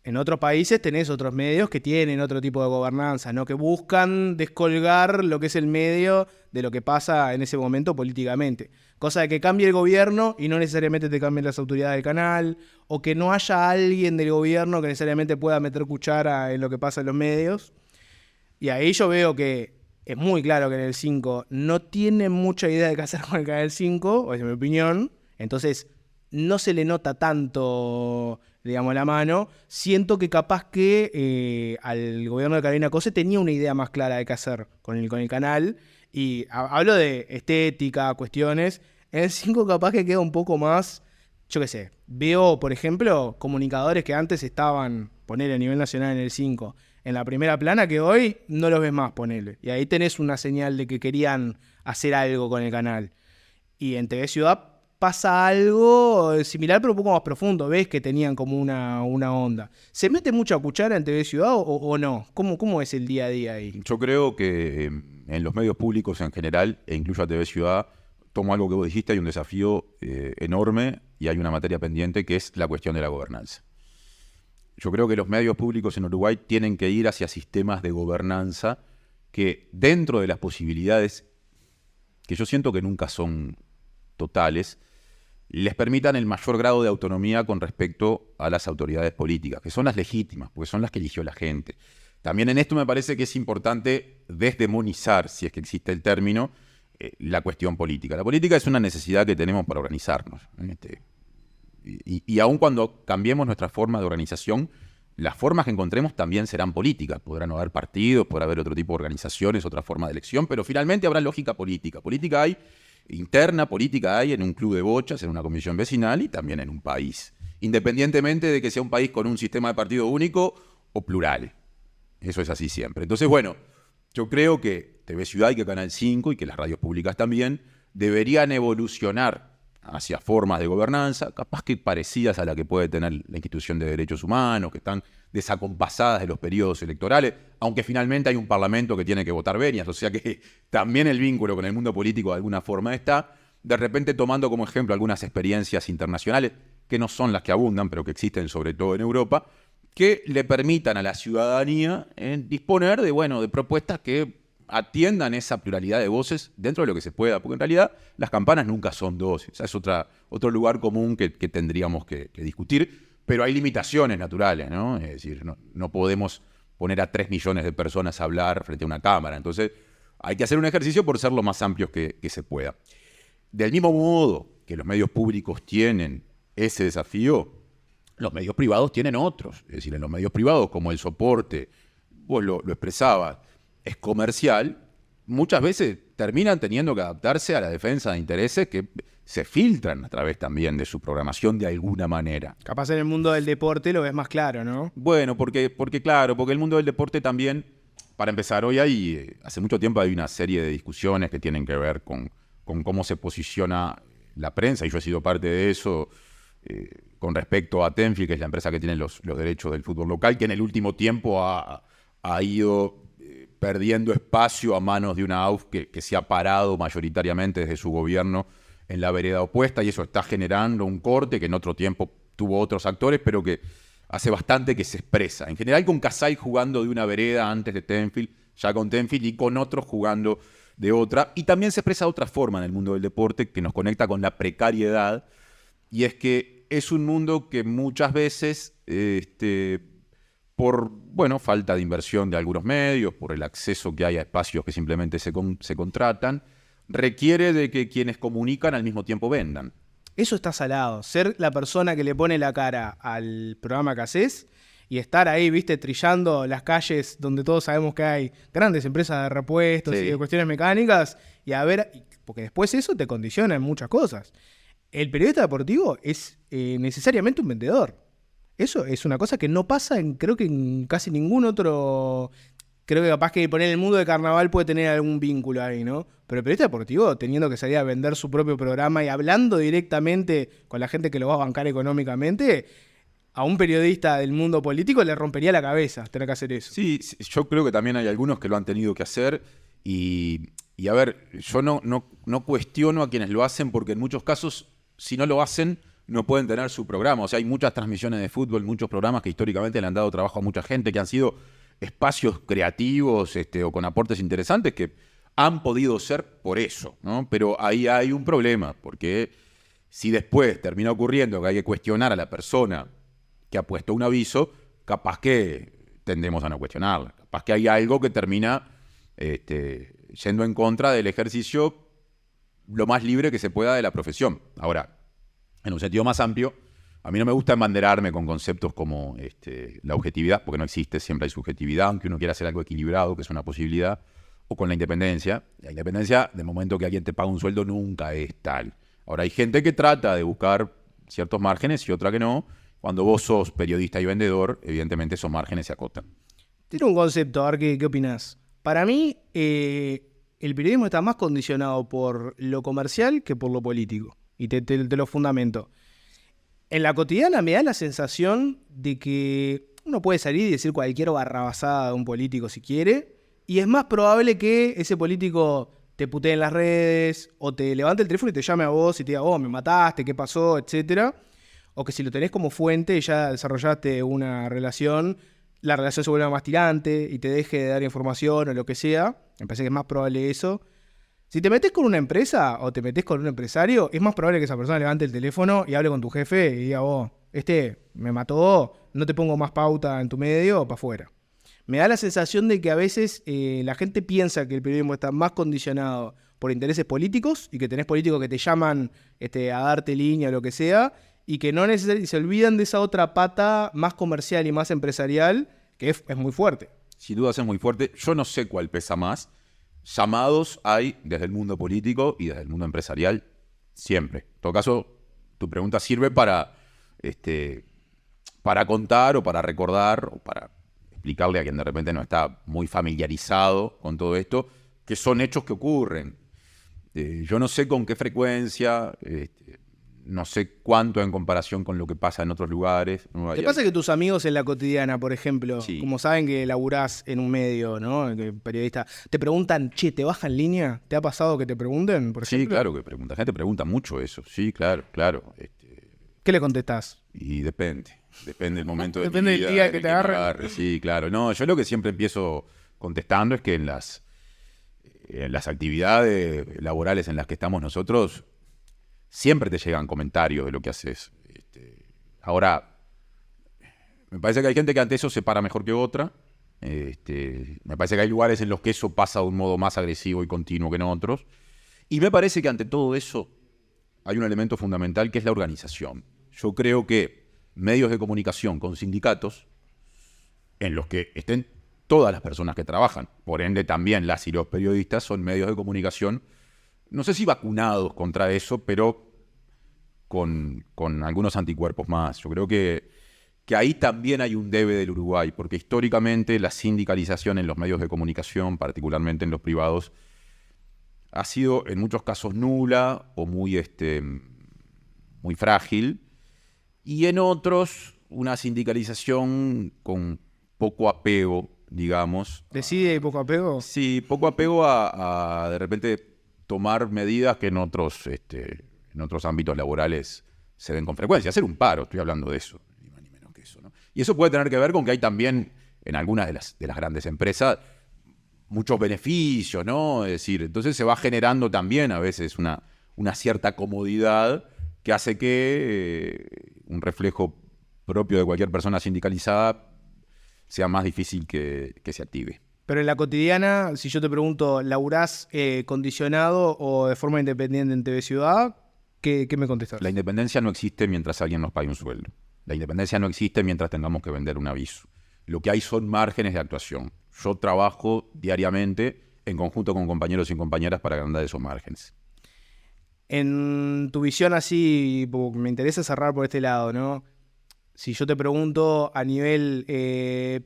En otros países tenés otros medios que tienen otro tipo de gobernanza, ¿no? Que buscan descolgar lo que es el medio de lo que pasa en ese momento políticamente. Cosa de que cambie el gobierno y no necesariamente te cambien las autoridades del canal, o que no haya alguien del gobierno que necesariamente pueda meter cuchara en lo que pasa en los medios. Y ahí yo veo que es muy claro que en el 5 no tienen mucha idea de qué hacer con el canal 5, o es mi opinión. Entonces no se le nota tanto, digamos, la mano. Siento que capaz que al gobierno de Carolina Cose tenía una idea más clara de qué hacer con el canal. Y hablo de estética, cuestiones. En el 5 capaz que queda un poco más, yo qué sé. Veo, por ejemplo, comunicadores que antes estaban, ponele a nivel nacional en el 5, en la primera plana, que hoy no los ves más, ponele. Y ahí tenés una señal de que querían hacer algo con el canal. Y en TV Ciudad pasa algo similar, pero un poco más profundo. Ves que tenían como una onda. ¿Se mete mucha cuchara en TV Ciudad o no? ¿Cómo es el día a día ahí? Yo creo que en los medios públicos en general, e incluso a TV Ciudad, tomo algo que vos dijiste, hay un desafío enorme y hay una materia pendiente que es la cuestión de la gobernanza. Yo creo que los medios públicos en Uruguay tienen que ir hacia sistemas de gobernanza que, dentro de las posibilidades, que yo siento que nunca son totales, les permitan el mayor grado de autonomía con respecto a las autoridades políticas, que son las legítimas, porque son las que eligió la gente. También en esto me parece que es importante desdemonizar, si es que existe el término, la cuestión política. La política es una necesidad que tenemos para organizarnos. Y aun cuando cambiemos nuestra forma de organización, las formas que encontremos también serán políticas. Podrán no haber partidos, podrá haber otro tipo de organizaciones, otra forma de elección, pero finalmente habrá lógica política. Política hay interna, política hay en un club de bochas, en una comisión vecinal y también en un país. Independientemente de que sea un país con un sistema de partido único o plural. Eso es así siempre. Entonces, bueno, yo creo que TV Ciudad y que Canal 5 y que las radios públicas también deberían evolucionar hacia formas de gobernanza, capaz que parecidas a la que puede tener la institución de derechos humanos, que están desacompasadas de los periodos electorales, aunque finalmente hay un parlamento que tiene que votar venias, o sea que también el vínculo con el mundo político de alguna forma está, de repente tomando como ejemplo algunas experiencias internacionales, que no son las que abundan, pero que existen sobre todo en Europa, que le permitan a la ciudadanía disponer de propuestas que atiendan esa pluralidad de voces dentro de lo que se pueda, porque en realidad las campanas nunca son dos, esa es otro lugar común que tendríamos que discutir, pero hay limitaciones naturales, ¿no? Es decir, no podemos poner a 3 millones de personas a hablar frente a una cámara, entonces hay que hacer un ejercicio por ser lo más amplios que se pueda. Del mismo modo que los medios públicos tienen ese desafío, los medios privados tienen otros. Es decir, en los medios privados, como el soporte, vos lo expresabas, es comercial, muchas veces terminan teniendo que adaptarse a la defensa de intereses que se filtran a través también de su programación de alguna manera. Capaz en el mundo del deporte lo ves más claro, ¿no? Bueno, porque el mundo del deporte también, para empezar, hoy hace mucho tiempo hay una serie de discusiones que tienen que ver con cómo se posiciona la prensa, y yo he sido parte de eso, con respecto a Tenfield, que es la empresa que tiene los derechos del fútbol local, que en el último tiempo ha ido perdiendo espacio a manos de una AUF que se ha parado mayoritariamente desde su gobierno en la vereda opuesta, y eso está generando un corte que en otro tiempo tuvo otros actores, pero que hace bastante que se expresa. En general con Casay jugando de una vereda antes de Tenfield, ya con Tenfield, y con otros jugando de otra. Y también se expresa de otra forma en el mundo del deporte que nos conecta con la precariedad, y es que es un mundo que muchas veces, por falta de inversión de algunos medios, por el acceso que hay a espacios que simplemente se contratan, requiere de que quienes comunican al mismo tiempo vendan. Eso está salado. Ser la persona que le pone la cara al programa que haces y estar ahí, viste, trillando las calles donde todos sabemos que hay grandes empresas de repuestos y de cuestiones mecánicas, y a ver, porque después eso te condiciona en muchas cosas. El periodista deportivo es necesariamente un vendedor. Eso es una cosa que no pasa creo que en casi ningún otro. Creo que capaz que poner el mundo de carnaval puede tener algún vínculo ahí, ¿no? Pero el periodista deportivo, teniendo que salir a vender su propio programa y hablando directamente con la gente que lo va a bancar económicamente, a un periodista del mundo político le rompería la cabeza tener que hacer eso. Sí, yo creo que también hay algunos que lo han tenido que hacer, y a ver, yo no cuestiono a quienes lo hacen, porque en muchos casos, si no lo hacen, no pueden tener su programa. O sea, hay muchas transmisiones de fútbol, muchos programas que históricamente le han dado trabajo a mucha gente, que han sido espacios creativos o con aportes interesantes que han podido ser por eso, ¿no? Pero ahí hay un problema, porque si después termina ocurriendo que hay que cuestionar a la persona que ha puesto un aviso, capaz que tendemos a no cuestionarla. Capaz que hay algo que termina yendo en contra del ejercicio lo más libre que se pueda de la profesión. Ahora, en un sentido más amplio, a mí no me gusta embanderarme con conceptos como la objetividad, porque no existe, siempre hay subjetividad, aunque uno quiera hacer algo equilibrado, que es una posibilidad, o con la independencia. La independencia, de momento que alguien te paga un sueldo, nunca es tal. Ahora, hay gente que trata de buscar ciertos márgenes y otra que no. Cuando vos sos periodista y vendedor, evidentemente esos márgenes se acotan. Tiene un concepto, a ver qué opinás. Para mí, el periodismo está más condicionado por lo comercial que por lo político. y te lo fundamento. En la cotidiana me da la sensación de que uno puede salir y decir cualquier barrabasada de un político si quiere, y es más probable que ese político te putee en las redes, o te levante el teléfono y te llame a vos y te diga, me mataste, ¿qué pasó?, etcétera. O que si lo tenés como fuente y ya desarrollaste una relación, la relación se vuelva más tirante y te deje de dar información o lo que sea. Me parece que es más probable eso. Si te metes con una empresa o te metes con un empresario, es más probable que esa persona levante el teléfono y hable con tu jefe y diga, me mató, no te pongo más pauta en tu medio o para afuera. Me da la sensación de que a veces la gente piensa que el periodismo está más condicionado por intereses políticos y que tenés políticos que te llaman a darte línea o lo que sea, y que no necesariamente se olvidan de esa otra pata más comercial y más empresarial, que es muy fuerte. Sin duda es muy fuerte. Yo no sé cuál pesa más. Llamados hay desde el mundo político y desde el mundo empresarial siempre. En todo caso, tu pregunta sirve para contar o para recordar o para explicarle a quien de repente no está muy familiarizado con todo esto, que son hechos que ocurren. Yo no sé con qué frecuencia, no sé cuánto en comparación con lo que pasa en otros lugares. ¿Te pasa que tus amigos en la cotidiana, por ejemplo, sí, como saben que laburás en un medio, ¿no?, periodista, te preguntan, che, ¿te bajan línea? ¿Te ha pasado que te pregunten, por ejemplo? Sí, claro que pregunta. La gente pregunta mucho eso. Sí, claro. ¿Qué le contestás? Y depende del momento de Depende mi vida, del día que te agarre. Sí, claro. No, yo lo que siempre empiezo contestando es que en las actividades laborales en las que estamos nosotros, siempre te llegan comentarios de lo que haces. Ahora, me parece que hay gente que ante eso se para mejor que otra. Me parece que hay lugares en los que eso pasa de un modo más agresivo y continuo que en otros. Y me parece que ante todo eso hay un elemento fundamental que es la organización. Yo creo que medios de comunicación con sindicatos, en los que estén todas las personas que trabajan, por ende también las y los periodistas, son medios de comunicación, no sé si vacunados contra eso, pero con algunos anticuerpos más. Yo creo que ahí también hay un debe del Uruguay, porque históricamente la sindicalización en los medios de comunicación, particularmente en los privados, ha sido en muchos casos nula o muy frágil, y en otros una sindicalización con poco apego, digamos. ¿Decide y poco apego? Sí, poco apego a de repente tomar medidas que en otros ámbitos laborales se ven con frecuencia. Hacer un paro, estoy hablando de eso, ni más ni menos que eso, ¿no? Y eso puede tener que ver con que hay también en algunas de las grandes empresas muchos beneficios, ¿no? Es decir, entonces se va generando también a veces una cierta comodidad que hace que un reflejo propio de cualquier persona sindicalizada sea más difícil que se active. Pero en la cotidiana, si yo te pregunto, ¿laburás condicionado o de forma independiente en TV Ciudad? ¿Qué me contestás? La independencia no existe mientras alguien nos pague un sueldo. La independencia no existe mientras tengamos que vender un aviso. Lo que hay son márgenes de actuación. Yo trabajo diariamente en conjunto con compañeros y compañeras para agrandar esos márgenes. En tu visión así, me interesa cerrar por este lado, ¿no? Si yo te pregunto a nivel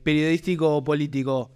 periodístico o político,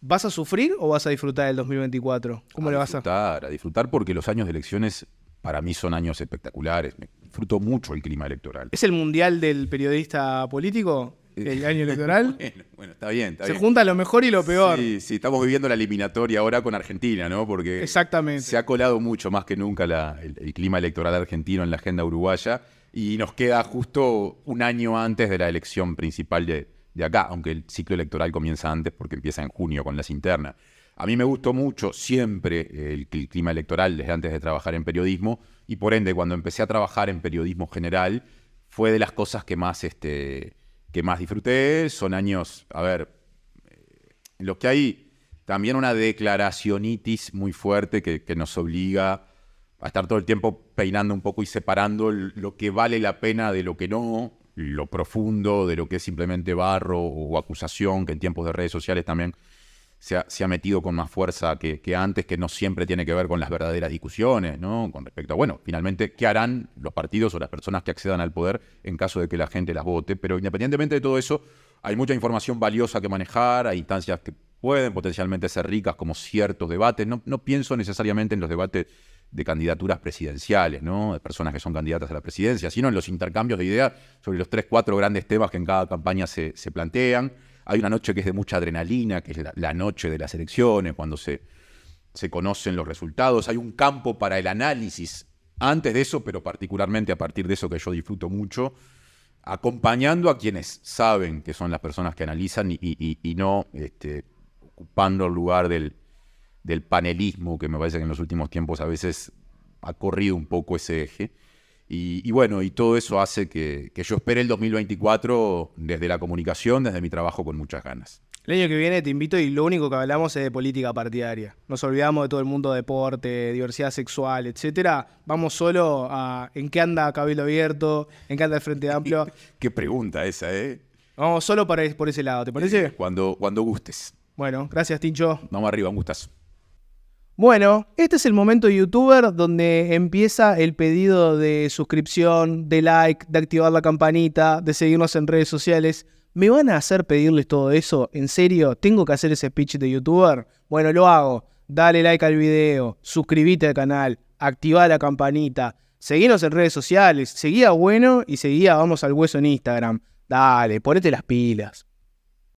¿vas a sufrir o vas a disfrutar del 2024? ¿Cómo le vas a disfrutar? Porque los años de elecciones para mí son años espectaculares. Disfruto mucho el clima electoral. ¿Es el mundial del periodista político? ¿El año electoral? Bueno, está bien. Se junta lo mejor y lo peor. Sí, estamos viviendo la eliminatoria ahora con Argentina, ¿no? Porque exactamente, se ha colado mucho más que nunca el clima electoral argentino en la agenda uruguaya y nos queda justo un año antes de la elección principal de acá, aunque el ciclo electoral comienza antes porque empieza en junio con las internas. A mí me gustó mucho siempre el clima electoral desde antes de trabajar en periodismo y por ende cuando empecé a trabajar en periodismo general fue de las cosas que más disfruté. Son años, en los que hay también una declaracionitis muy fuerte que nos obliga a estar todo el tiempo peinando un poco y separando lo que vale la pena de lo que no, lo profundo de lo que es simplemente barro o acusación, que en tiempos de redes sociales también se ha metido con más fuerza que antes, que no siempre tiene que ver con las verdaderas discusiones, ¿no? Con respecto a, finalmente, ¿qué harán los partidos o las personas que accedan al poder en caso de que la gente las vote? Pero independientemente de todo eso, hay mucha información valiosa que manejar, hay instancias que pueden potencialmente ser ricas como ciertos debates. No pienso necesariamente en los debates de candidaturas presidenciales, ¿no? De personas que son candidatas a la presidencia, sino en los intercambios de ideas sobre los 3, 4 grandes temas que en cada campaña se plantean. Hay una noche que es de mucha adrenalina, que es la noche de las elecciones, cuando se conocen los resultados. Hay un campo para el análisis antes de eso, pero particularmente a partir de eso que yo disfruto mucho, acompañando a quienes saben que son las personas que analizan y no ocupando el lugar del panelismo, que me parece que en los últimos tiempos a veces ha corrido un poco ese eje. Y bueno, y todo eso hace que yo espere el 2024 desde la comunicación, desde mi trabajo con muchas ganas. El año que viene te invito y lo único que hablamos es de política partidaria. Nos olvidamos de todo el mundo de deporte, diversidad sexual, etcétera. Vamos solo a en qué anda Cabildo Abierto, en qué anda el Frente Amplio. Qué pregunta esa, ¿eh? Vamos solo por ese lado, ¿te parece? Cuando gustes. Bueno, gracias, Tincho. Vamos arriba, un gustazo. Bueno, este es el momento youtuber donde empieza el pedido de suscripción, de like, de activar la campanita, de seguirnos en redes sociales. ¿Me van a hacer pedirles todo eso? ¿En serio? ¿Tengo que hacer ese speech de youtuber? Bueno, lo hago. Dale like al video, suscríbete al canal, activa la campanita, seguinos en redes sociales, seguí a Bueno y seguí a Vamos al Hueso en Instagram. Dale, ponete las pilas.